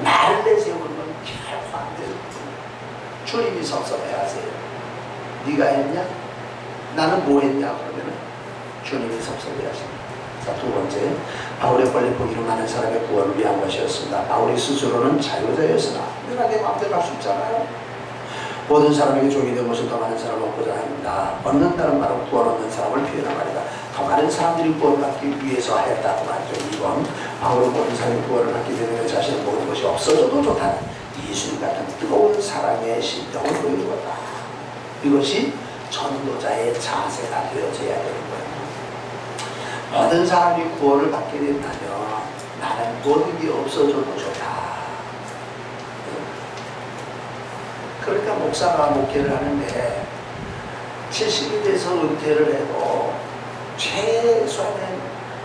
나를 내세우는 건 결코 안 돼요. 주님이 섭섭해 하세요. 네가 했냐? 나는 뭐 했냐? 그러면은 주님이 섭섭해 하십니다. 자, 두 번째, 바울의 권리 포기로 많은 사람의 구원을 위한 것이었습니다. 바울이 스스로는 자유자였으나 내가 내 마음대로 할 수 있잖아요. 모든 사람에게 종이 된 것은 더 많은 사람을 얻고자 합니다. 얻는다는 말은 구원 얻는 사람을 표현한 말이다. 더 많은 사람들이 구원을 받기 위해서 하였다고 말이죠. 2번, 바울은 모든 사람이 구원을 받기 때문에 자신의 모든 것이 없어져도 좋다는 예수님 같은 뜨거운 사랑의 심정을 보이는 거다. 이것이 전도자의 자세가 되어져야 되는 거예요. 모든 사람이 구원을 받게 된다면 나는 모든 게 없어져도 좋다. 그러니까 목사가 목회를 하는데 70이 돼서 은퇴를 해도 최소한의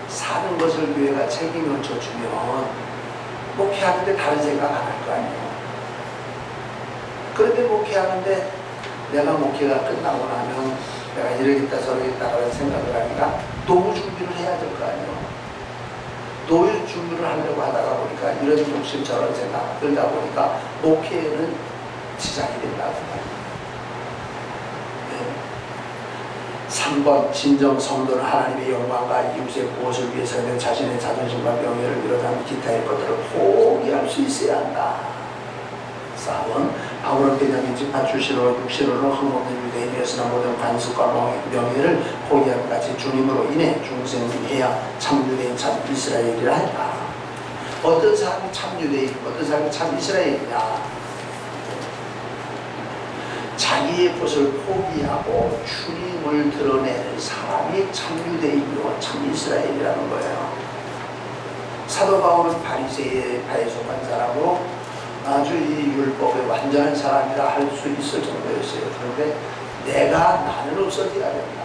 사는 것을 교회가 책임을 져주면 목회하는데 다른 생각 안 할 거 아니에요. 그런데 목회하는데 내가 목회가 끝나고 나면 내가 이러겠다 저러겠다 그런 생각을 하니까 노후 준비를 해야 될 거 아니에요. 노후 준비를 하려고 하다가 보니까 이런 욕심 저런 생각 들다 보니까 목회에는 지장이 된다고 말이에요. 네. 3번, 진정 성도는 하나님의 영광과 이웃의 무엇을 위해서는 자신의 자존심과 명예를 비롯한 기타의 것들을 포기할 수 있어야 한다. 4번, 바울은 베냐민 지파 출신으로 육신으로 흠없는 유대인이었으나 모든 관습과 명예를 포기함 같이 주님으로 인해 중생해야 참 유대인 참 이스라엘이라 했다. 어떤 사람이 참 유대인, 어떤 사람이 참 이스라엘이냐? 자기의 것을 포기하고 주님을 드러내는 사람이 참 유대인이고 참 이스라엘이라는 거예요. 사도 바울은 바리새의 파에 속한 사람으로 아주 이 율법의 완전한 사람이라 할 수 있을 정도였어요. 그런데 나는 없어져야 된다.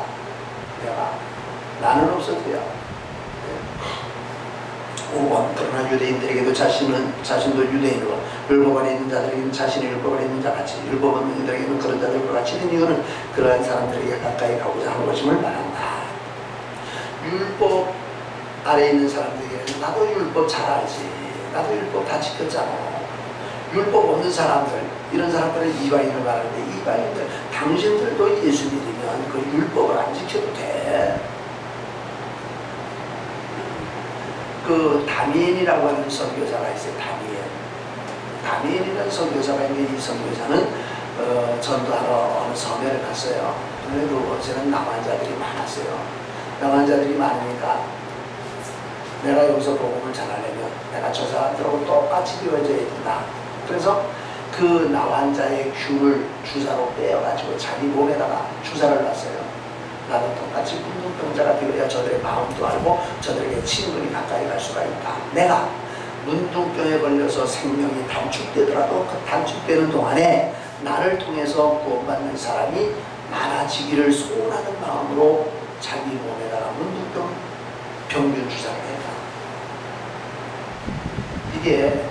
나는 없어져야. 5번, 그러나 유대인들에게도 자신도 유대인으로 율법 안에 있는 자들에게는 자신의 율법 안에 있는 자같이 율법 없는 이들에게는 그런 자들과 같이 된 이유는 그러한 사람들에게 가까이 가고자 하는 것임을 말한다. 율법 아래 있는 사람들에게는 나도 율법 잘 알지. 나도 율법 다 지켰잖아. 율법 없는 사람들, 이런 사람들은 이방인을 말하는데 이방인들, 당신들도 예수 믿으면 그 율법을 안 지켜도 돼. 그 다니엘이라고 하는 선교사가 있어요. 다니엘이라는 선교사가 있는데 이 선교사는 전도하러 어느 섬에 갔어요. 그런데 그곳에는 남한자들이 많았어요. 남한자들이 많으니까 내가 여기서 복음을 전하려면 내가 저 사람들하고 똑같이 되어져야 된다. 그래서 그 나환자의 귤을 주사로 빼어가지고 자기 몸에다가 주사를 놨어요. 나도 똑같이 문둥병자가 되어야 저들의 마음도 알고 저들에게 친근히 가까이 갈 수가 있다. 내가 문둥병에 걸려서 생명이 단축되더라도 그 단축되는 동안에 나를 통해서 구원받는 사람이 많아지기를 소원하는 마음으로 자기 몸에다가 문둥병 병균 주사를 했다. 이게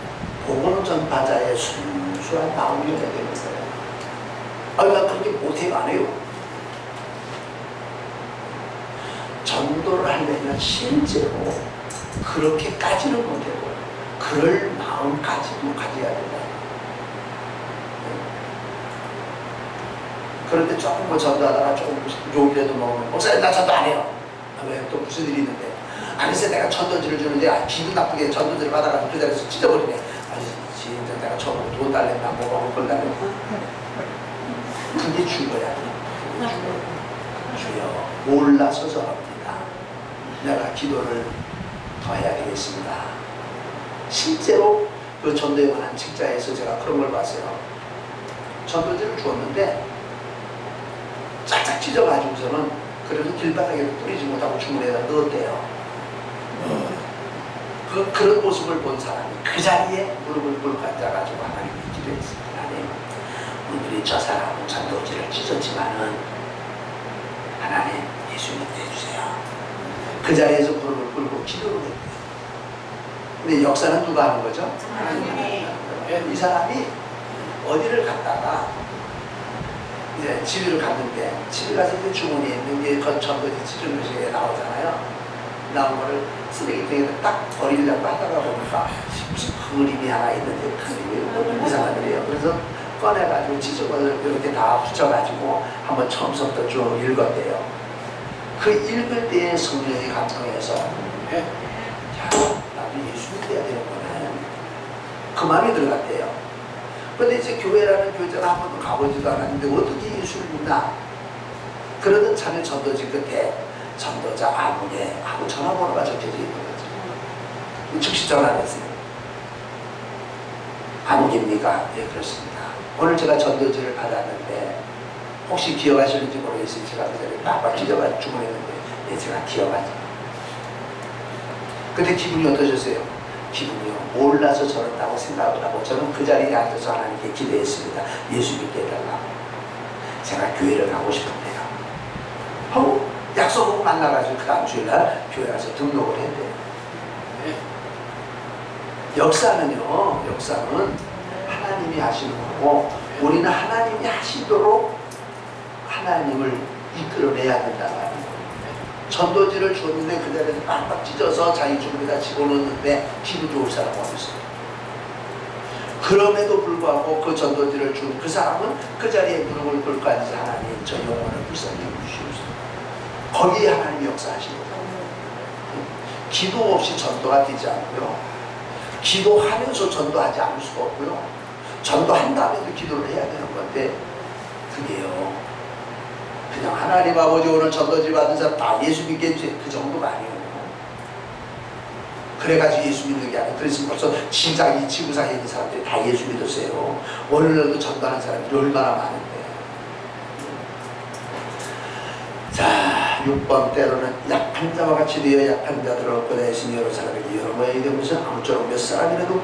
복음 전파자의 순수한 마음이어야 되는 거예요. 나 그렇게 못해요, 안 해요. 전도를 하려면 실제로 그렇게까지는 못해요. 그럴 마음까지도 가져야 된다. 그런데 조금 뭐 전도하다가 조금 욕이라도 먹으면 목사님 나 전도 안 해요. 왜 또 무슨 일이 있는데? 아니서 내가 전도지를 주는데 기분 나쁘게 전도지를 받아가지고 그 자리에서 찢어버리네. 아니 진짜 내가 처음으로 돈 달랬나 뭐 먹을 걸 달랬나. 그게 죽어야 돼. 주여 몰라서 저럽니다. 내가 기도를 더 해야 되겠습니다. 실제로 그 전도에 관한 책자에서 제가 그런 걸 봤어요. 전도지를 주었는데 짝짝 찢어가지고서는 그래도 길바닥에 뿌리지 못하고 주문에다 넣었대요. 그런 모습을 본 사람이 그 자리에 무릎을 꿇고 앉아가지고 하나님께 기도했습니다. 하나님, 오늘이 저 사람은 전도지를 찢었지만은 하나님 예수님 해주세요. 그 자리에서 무릎을 꿇고 기도를 했대요. 근데 역사는 누가 하는 거죠? 이 사람이 어디를 갔다가 이제 집을 갔는데 집에 가서 이제 주머니에 있는 게 전도지 찢은 것이 나오잖아요. 나온 거를 쓰레기통에다 딱 버리려고 하다가 보니까 무슨 그림이 하나 있는데 그림이 너무 이상하더래요. 그래서 꺼내가지고 지저분을 이렇게 다 붙여가지고 한번 처음부터 쭉 읽었대요. 그 읽을 때에 성령이 감동해서 야, 나도 예수 믿어야 되는구나. 그 마음이 들어갔대요. 근데 이제 교회라는 교회를 한 번도 가보지도 않았는데 어떻게 예수를 믿나? 그러던 참에 전도지 끝에 전도자 아무개 하고 전화번호가 적혀져 있는 거죠. 즉시 전화를 했어요. 아무개입니까? 네, 그렇습니다. 오늘 제가 전도지를 받았는데 혹시 기억하시는지 모르겠어요. 제가 그 자리에 빡빡 찢어가 주문했는데 네, 제가 기억하죠. 그때 기분이 어떠셨어요? 기분이요. 몰라서 저런다고 생각을 하고 저는 그 자리에 앉아서 하나님께 기도했습니다. 예수 믿게 해달라고. 제가 교회를 가고 싶은데요. 하고 약속하고 만나가지고 그 다음 주일날 교회 가서 등록을 했대요. 역사는요, 역사는 하나님이 하시는 거고 우리는 하나님이 하시도록 하나님을 이끌어내야 된다는 거예요. 전도지를 줬는데 그 자리에서 빡빡 찢어서 자기 주머니에다 집어넣는데 기분 좋을 사람은 없어요. 그럼에도 불구하고 그 전도지를 준 그 사람은 그 자리에 무릎을 꿇고 앉아서 하나님 저 영혼을 불쌍히 주시옵소서. 거기에 하나님이 역사하시는 거예요. 기도 없이 전도가 되지 않고요. 기도하면서 전도하지 않을 수가 없고요. 전도한 다음에도 기도를 해야 되는 건데 그게요. 그냥 하나님 아버지 오늘 전도지 받은 사람 다 예수 믿겠지 그 정도가 아니에요. 그래가지고 예수 믿는 게 아니에요. 그래서 벌써 지자기 지구상에 있는 사람들이 다 예수 믿었어요. 오늘날도 전도하는 사람들이 얼마나 많은데. 자, 6번 때로는 약한 자와 같이 되어 약한 자들을 얻고 내신 여러 사람에게 여러 모양이 되면서 아무쪼록 몇 사람이라도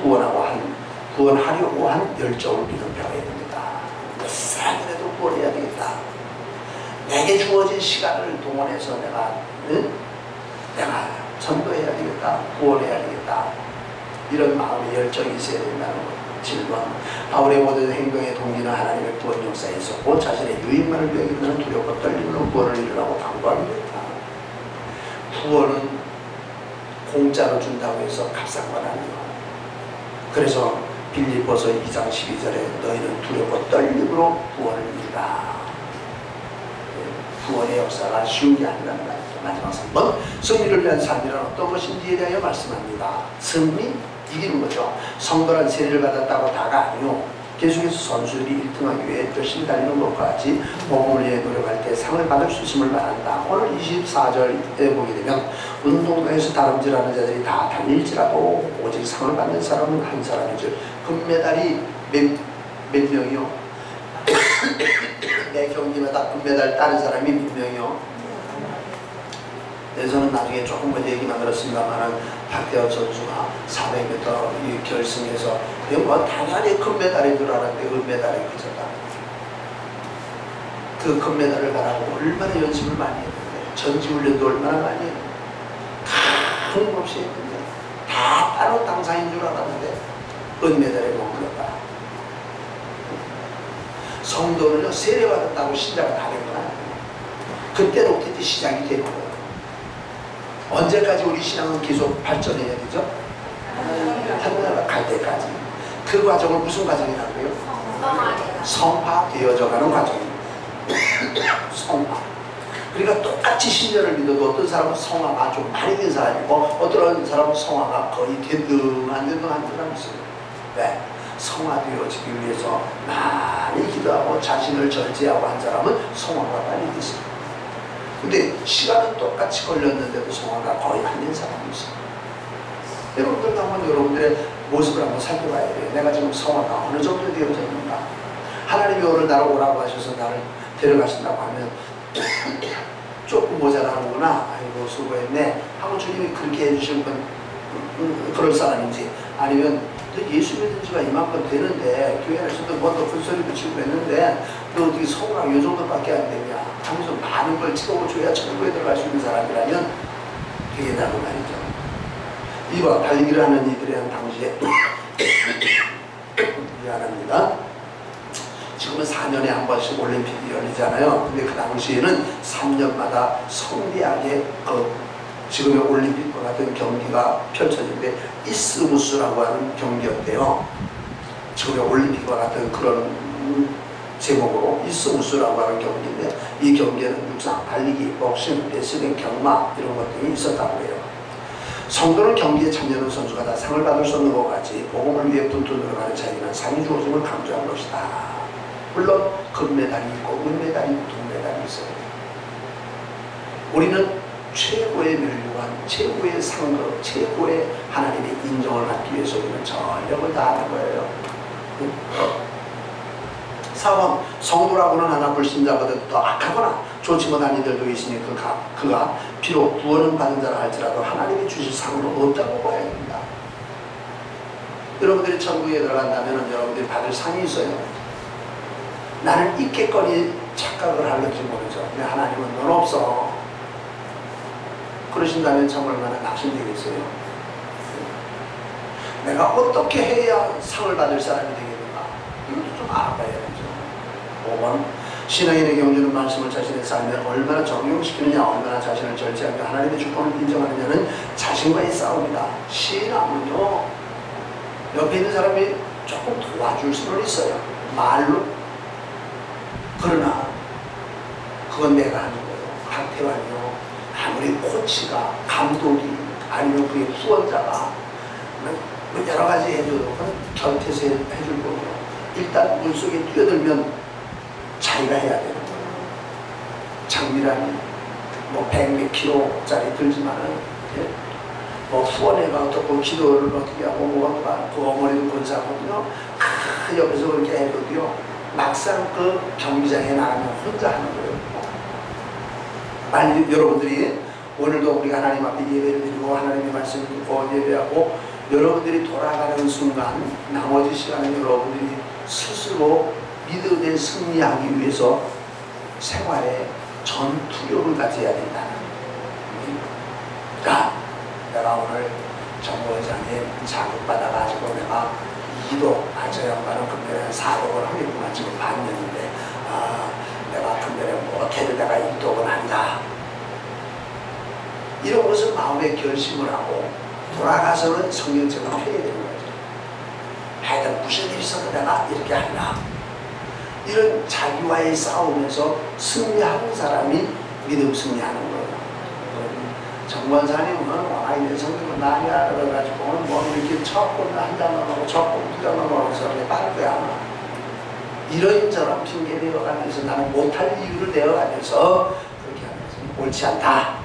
구원하려고 한 열정을 믿음표가 됩니다. 몇 사람이라도 구원해야 되겠다. 내게 주어진 시간을 동원해서 내가 전도해야 되겠다. 구원해야 되겠다. 이런 마음의 열정이 있어야 된다는 것. 7번 바울의 모든 행동의 동기는 하나님의 구원 역사에 있었고 자신의 유익만을 위하기보다는 두렵고 떨림으로 구원을 이루라고 당부하게 됐다. 구원은 공짜로 준다고 해서 값싼 건 아니에요. 그래서 빌립보서 2장 12절에 너희는 두렵고 떨림으로 구원을 이루라. 구원의 역사가 쉬운 게 아니라는 말이죠. 마지막 3번 승리를 위한 삶이란 어떤 것인지에 대하여 말씀합니다. 승리? 이기는 거죠. 성도란 세례를 받았다고 다가 아니요. 계속해서 선수들이 1등하기 위해 열심히 달리는 것과 같이 복음을 위해 노력할 때 상을 받을 수 있음을 말한다. 오늘 24절에 보게 되면 운동장에서 다름질하는 자들이 다 달릴지라도 오직 상을 받는 사람은 한 사람이죠. 금메달이 몇 명이요? 매 경기마다 금메달 따는 사람이 몇 명이요? 저는 나중에 조금 더 얘기만 들었습니다만은 박대호 선수가 400m 결승에서 뭐 당연히 금메달인 줄 알았는데 은메달이 그쳤다. 그 금메달을 가라고 얼마나 연습을 많이 했는데 전지훈련도 얼마나 많이 했는데 다 없이 했는데 다 따로 당상인 줄 알았는데 은메달에 머물렀다. 성도는요 세례받았다고 신자가 다 된 건 아니에요. 그때로부터 이제 시작이 되는 거예요. 언제까지 우리 신앙은 계속 발전해야 되죠? 하늘나라 갈 때까지. 그 과정을 무슨 과정이라고요? 성화되어져 가는 과정입니다. 성화. 그러니까 똑같이 신자를 믿어도 어떤 사람은 성화가 좀 많이 된 사람이고 어떤 사람은 성화가 거의 된등 안 된등 한 사람이 있어요. 왜? 성화되어지기 위해서 많이 기도하고 자신을 절제하고 한 사람은 성화가 빨리 됐어요. 근데 시간은 똑같이 걸렸는데도 성화가 거의 안 된 사람이 있어요. 여러분들도 한번 여러분들의 모습을 한번 살펴봐야 돼요. 내가 지금 성화가 어느 정도 되어져 있는가. 하나님이 오늘 나를 오라고 하셔서 나를 데려가신다고 하면 조금 모자라는구나. 아이고 수고했네 하고 주님이 그렇게 해주실 건 그럴 사람인지 아니면 너 예수 믿은 지가 이만큼 되는데 교회 안에서도 뭐더 큰 소리도 치고 그랬는데 너 어떻게 성화가 이 정도밖에 안 되냐 하면서 많은 걸 찍어줘야 천국에 들어갈 수 있는 사람이라면 되겠다고 말이죠. 2번 달리기를 하는 이들의 한 당시에 미안합니다. 요즘은 4년에 한 번씩 올림픽이 열리잖아요. 근데 그 당시에는 3년마다 성대하게 지금의 올림픽과 같은 경기가 펼쳐질 때 이스무스라고 하는 경기였대요. 지금의 올림픽과 같은 그런 제목으로 이스무스라고 하는 경기인데, 이 경기에는 육상, 달리기, 복싱, 레슬링, 경마 이런 것들이 있었다고 해요. 성도는 경기에 참여하는 선수가 다 상을 받을 수 없는 것 같이 복음을 위해 분투를 하는 자에게는 상이 주어짐을 강조한 것이다. 물론 금메달이 있고 은메달이 있고 동메달이 있어요. 우리는 최고의 멸류관, 최고의 상급, 최고의 하나님의 인정을 받기 위해서 우리는 전력을 다하는 거예요. 사원, 성도라고는 하나 불신자보다 더 악하거나 좋지 못한 이들도 있으니 그가 비록 구원은 받은 자라 할지라도 하나님이 주실 상은 없다고 봐야 됩니다. 여러분들이 천국에 들어간다면 여러분들이 받을 상이 있어요. 나는 있겠거니 착각을 하는지 모르죠. 근데 하나님은 넌 없어. 그러신다면 참 얼마나 낙심되겠어요. 내가 어떻게 해야 상을 받을 사람이 되겠는가? 이것도 좀 알아봐야 되죠. 5번, 신앙인의 경주는 말씀을 자신의 삶에 얼마나 적용시키느냐, 얼마나 자신을 절제하며 하나님의 주권을 인정하느냐는 자신과의 싸움이다. 신앙은요, 옆에 있는 사람이 조금 도와줄 수는 있어요. 말로. 그러나 그건 내가 하는 거예요. 박태환이요, 아무리 코치가, 감독이, 아니면 그의 후원자가 여러 가지 해줘도 그건 곁에서 해줄 거고요. 일단 물속에 뛰어들면 자기가 해야 되는 거예요. 장미란이 뭐 100몇 킬로짜리 들지만은, 예? 뭐 후원회가 어떻고 기도를 어떻게 하고 뭐가 그 어머니도 권사거든요. 옆에서 그렇게 해도요, 막상 그 경기장에 나가면 혼자 하는 거예요. 만약 여러분들이 오늘도 우리가 하나님 앞에 예배를 드리고 하나님의 말씀을 듣고 예배하고 여러분들이 돌아가는 순간 나머지 시간에 여러분들이 스스로 믿음에 승리하기 위해서 생활에 전투력을 가져야 된다는 거예요. 내가 오늘 정보회장님 자극받아가지고 내가 2도, 저 양반은 금년에 4독을 하겠구나 지금 봤는데, 내가 금년에 못해도 내가 2독을 한다. 이런 것을 마음에 결심을 하고 돌아가서는 성경책을 펴야 되는 거죠. 하여튼 무슨 일이 있어도 내가 이렇게 한다. 이런 자기와의 싸움에서 승리하는 사람이 믿음 승리하는 거예요. 정권사님은 와 이제 성경은 나냐 그래가지고 뭐 이렇게 첫번 한 장만 하고 첫번 두 장만 하고 사람이 빠를 거야 아마. 이런저런 핑계 대어가면서 나는 못할 이유를 내어가면서 그렇게 하면서 옳지 않다.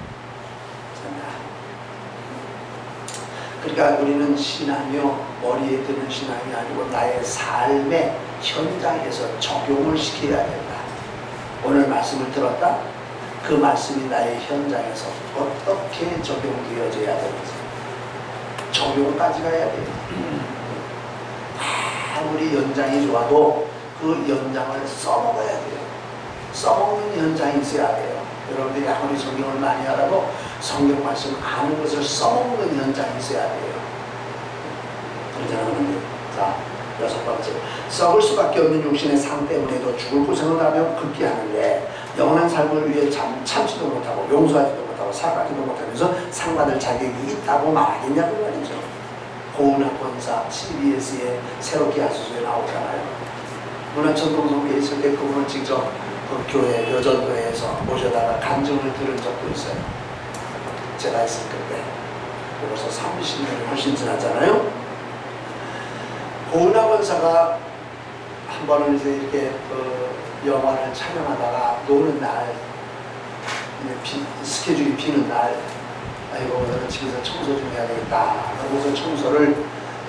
그러니까 우리는 신앙이요, 머리에 드는 신앙이 아니고 나의 삶의 현장에서 적용을 시켜야 된다. 오늘 말씀을 들었다? 그 말씀이 나의 현장에서 어떻게 적용되어져야 되는지 적용까지 가야 돼요. 아무리 연장이 좋아도 그 연장을 써먹어야 돼요. 써먹는 연장이 있어야 돼요. 여러분들이 아무리 성경을 많이 알아도 성경 말씀 아는 것을 써먹는 현장이 있어야 돼요. 그러잖아요. 자, 6번째. 썩을 수밖에 없는 육신의 삶 때문에도 죽을 고생을 하며 극기하는데 영원한 삶을 위해 참지도 못하고 용서하지도 못하고 사과하지도 못하면서 상받을 자격이 있다고 말하겠냐고 말이죠. 고은학 권사 CBS에 새롭게 하소서에 나오잖아요. 문화천동성교에 있을 때 그분을 직접 그 교회 여전교회에서 모셔다가 간증을 들은 적도 있어요. 제가 있을 그때 벌써 30년이 훨씬 지났잖아요. 고은하 권사가 한 번은 이제 이렇게 영화를 촬영하다가 노는 날, 스케줄이 비는 날, 아이고 오늘은 집에서 청소 좀 해야 되겠다. 그러고서 청소를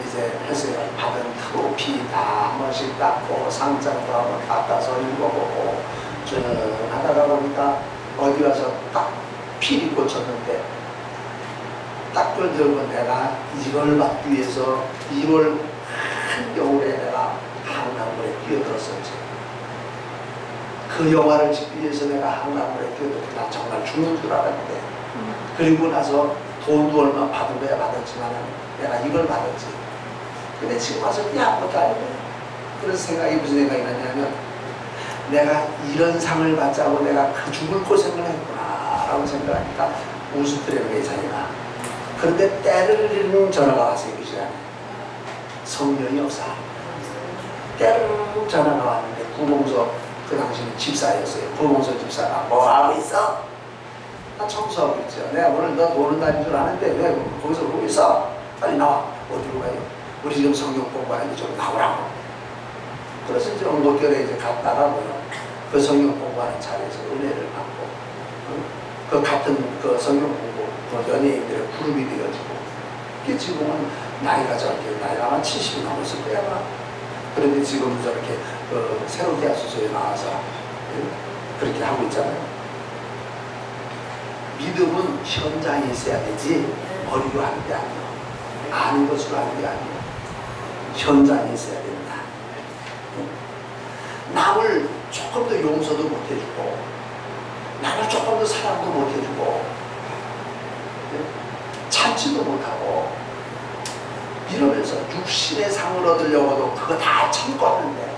이제 했어요. 받은 트로피 다 한 번씩 닦고 상장도 한번 닦아서 읽어보고 쭉 하다가 보니까 어디 가서 딱 필이 꽂혔는데 딱 그러면 내가 이걸 받기 위해서 1월 한겨울에 내가 한강물에 뛰어들었었지. 그 영화를 찍기 위해서 내가 한강물에 뛰어들었지. 나 정말 죽는 줄 알았는데 그리고 나서 돈도 얼마 받은 거야 받았지만 내가 이걸 받았지. 근데 지금 와서 그냥 아무것도 아니고 그런 생각이 무슨 생각이 나냐면 내가 이런 상을 받자고 내가 그 죽을 고생을 했구나 라고 생각하니까 우습더라는 거예요 자기가. 그런데 때르르 전화가 왔어요 그 시간에. 성령이 없어. 때르르 전화가 왔는데 구봉서 그 당시는 집사였어요. 구봉서 집사가 뭐 하고 있어? 나 청소하고 있죠. 내가 오늘 너 노는 날인 줄 아는데 왜 거기서 그러고 있어? 빨리 나와. 어디로 가요? 우리 지금 성경 공부하는데 좀 나오라고. 그래서 이제 엉거결에 이제 갔다가 그 성경 공부하는 자리에서 은혜를 받고 그 같은 그 성경 공부 그 연예인들의 그룹이 되어지고 이게 지금은 나이가 저렇게 나이가 한 70이 넘었을 거야 아마. 그런데 지금 저렇게 그 새롭게 하수소에 나와서 그렇게 하고 있잖아요. 믿음은 현장에 있어야 되지 머리로 하는 게 아니에요. 아는 것으로 하는 게 아니에요. 현장에 있어야 된다. 남을 조금 더 용서도 못해주고 남을 조금 더 사랑도 못해주고 참지도 못하고 이러면서 육신의 상을 얻으려고도 그거 다 참고하는데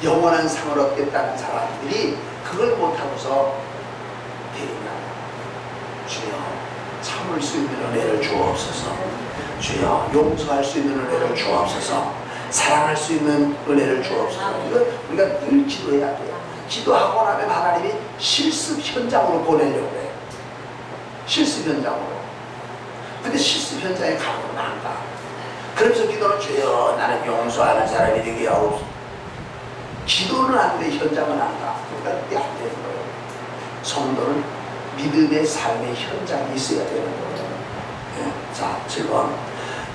영원한 상을 얻겠다는 사람들이 그걸 못하고서 대리냐. 주여 참을 수 있는 은혜를 주옵소서. 주여 용서할 수 있는 은혜를 주옵소서. 사랑할 수 있는 은혜를 주옵소서. 이건 우리가 늘 기도해야 돼요. 기도하고 나면 하나님이 실습 현장으로 보내려고 해요. 실습 현장으로. 근데 실습 현장에 가는 건 안 가. 그러면서 기도는 주여 나는 용서하는 사람이 되게 하옵소서. 기도는 하는데 현장은 안 가. 그러니까 그게 안 되는 거예요. 성도는 믿음의 삶의 현장이 있어야 되는 거예요. 네. 자, 7번.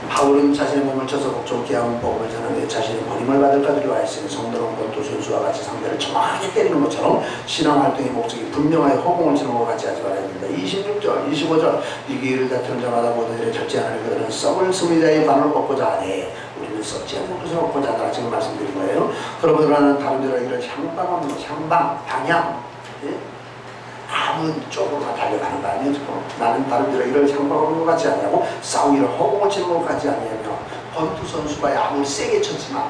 바울은 자신의 몸을 쳐서 복종케 하면 복음을 전하되 자신이 버림을 받을까 두려워하였으니 성도는 권투 선수와 같이 상대를 정확하게 때리는 것처럼 신앙활동의 목적이 분명하게 허공을 치는 것 같이 하지 말아야 됩니다. 26절, 25절 이게 일을 다투는 자마다 모든 일에 절제 않으려 그들은 썩을 스미자의 반을 얻고자 하네. 우리는 썩지 않는 것을 얻고자 하라. 지금 말씀드린 거예요. 그러므로는 다른 데로 이런 향방, 방향 예? 아무 쪽으로만 달려가는 거 아니에요 지금. 나는 다른 데로 이런 향방하는 것 같지 않냐고 싸우기를 허공을 치는 것 같지 않냐며 권투 선수가 아무리 세게 쳤지만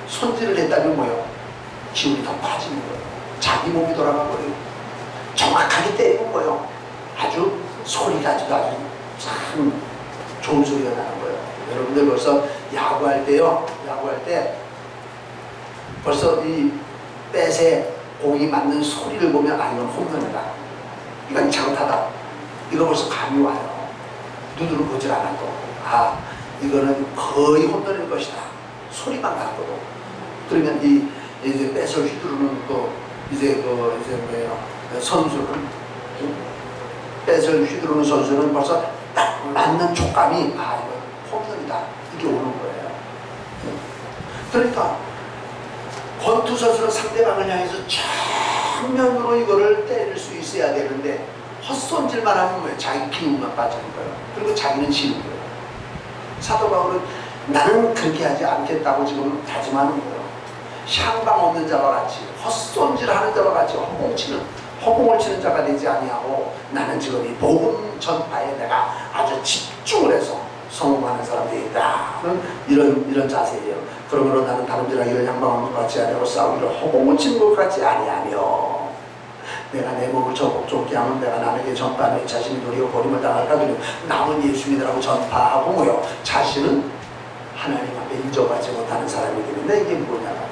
손질을 했다면 뭐예요? 기운이 더 빠지는 거예요. 자기 몸이 돌아가 버려요. 정확하게 때리는 거예요. 아주 소리가 아주 참 좋은 소리가 나는 거예요. 여러분들 벌써 야구할 때요. 야구할 때 벌써 이 뱃에 공이 맞는 소리를 보면 아 이건 홈런이다. 이건 장타다. 이거 벌써 감이 와요. 눈으로 보질 않아도 아 이거는 거의 홈런일 것이다. 소리만 나고도. 그러면 이제 뱃을 휘두르는 이제 뭐예요? 선수는 뱃을 휘두르는 선수는 벌써 딱 맞는 촉감이 아 이거 홈런이다. 이게 오는 거예요. 그러니까 권투 선수는 상대방을 향해서 정면으로 이거를 때릴 수 있어야 되는데 헛손질만 하면 뭐예요? 자기 기운만 빠지는 거예요. 그리고 자기는 지는 거예요. 사도 바울은 나는 그렇게 하지 않겠다고 지금 다짐하는 거예요. 향방 없는 자와 같이 헛손질하는 자와 같이 허공을 치는 자가 되지 아니하고 나는 지금 이 복음 전파에 내가 아주 집중을 해서 성공하는 사람들이 있다. 이런 자세예요. 그러므로 나는 다른 데랑 이런 향방하는 것 같지 아니하고 싸우기를 허공을 치는 것 같지 아니하며 내가 내 몸을 저 복종케 하면 내가 남에게 전파하며 자신이 도리어 버림을 당할까 두려 남은 예수 믿으라고 전파하고 뭐요? 자신은 하나님 앞에 인정받지 못하는 사람이 되는데 이게 뭐냐?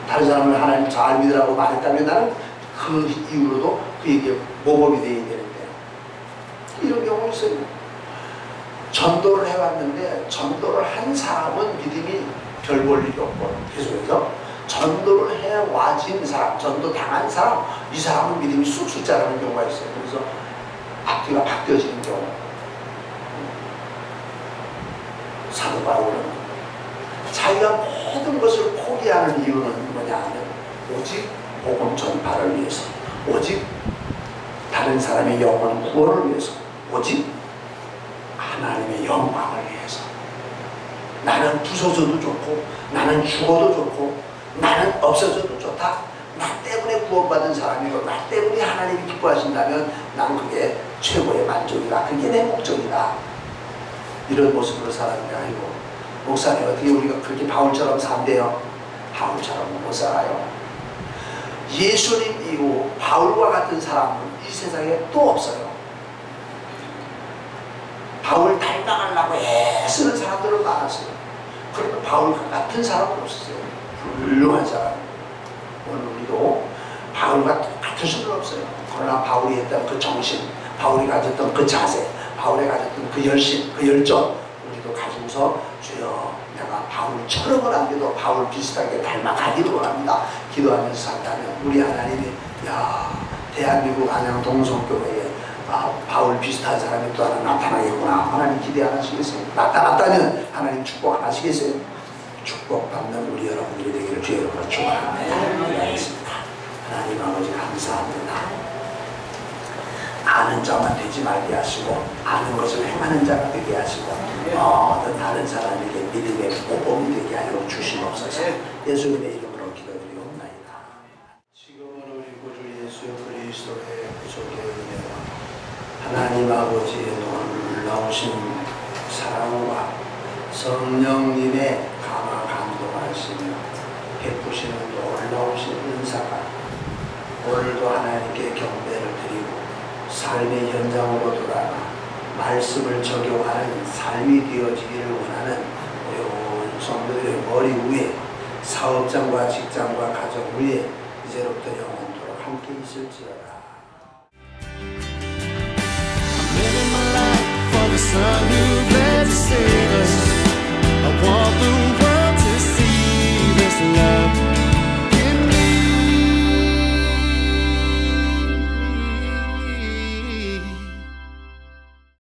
다른 사람을 하나님 잘 믿으라고 말했다면 나는 그 이후로도 그에게 모범이 되어야 되는데 이런 경우 있어요. 전도를 해왔는데 전도를 한 사람은 믿음이 별 볼 일이 없고 계속해서 전도를 해와진 사람, 전도 당한 사람 이 사람은 믿음이 쑥쑥 자라는 경우가 있어요. 그래서 앞뒤가 바뀌어지는 경우. 사도 바울은 자기가 모든 것을 포기하는 이유는 뭐냐 하면 오직 복음 전파를 위해서 오직 다른 사람의 영혼 구원을 위해서 오직 하나님의 영광을 위해서 나는 부서져도 좋고 나는 죽어도 좋고 나는 없어져도 좋다. 나 때문에 구원받은 사람이고 나 때문에 하나님이 기뻐하신다면 난 그게 최고의 만족이다. 그게 내 목적이다. 이런 모습으로 살았는데 아이고 목사님 어떻게 우리가 그렇게 바울처럼 산대요. 바울처럼 못 살아요. 예수님 이후 바울과 같은 사람은 이 세상에 또 없어요. 바울 닮아가려고 애쓰는 사람들은 많았어요. 그러나 바울과 같은 사람은 없었어요. 훌륭한 사람. 오늘 우리도 바울과 같을 수는 없어요. 그러나 바울이 했던 그 정신, 바울이 가졌던 그 자세, 바울이 가졌던 그 열심, 그 열정, 우리도 가지고서 주여 내가 바울처럼은 안 돼도 바울 비슷하게 닮아가기를 원합니다. 기도하면서 산다면 우리 하나님이 대한민국 안양 동성교회에 바울 비슷한 사람이 또 하나 나타나겠구나. 하나님 기대 안 하시겠어요? 나타났다면 하나님 축복 안 하시겠어요? 축복받는 우리 여러분들이 되기를 주의 이름으로 축원합니다. 기도하겠습니다. 하나님 아버지 감사합니다. 아는 자만 되지 말게 하시고 아는 것을 행하는 자가 되게 하시고 어떤 다른 사람에게 믿음의 모범이 되게 하여 주시옵소서. 예수님의 이름으로 기도드리옵나이다. 지금은 우리 구주 예수 그리스도의 구속의 은혜와 하나님 아버지의 놀라우신 사랑과 성령님의 감화 감동하시며 베푸시는 놀라우신 은사가 오늘도 하나님께 경배를 드리고 삶의 현장으로 돌아가 말씀을 적용하는 삶이 되어지기를 원하는 모든 성도들의 머리 위에 사업장과 직장과 가정 위에 이제로부터 영원토록 함께 있을지어다. Living my life for the sun.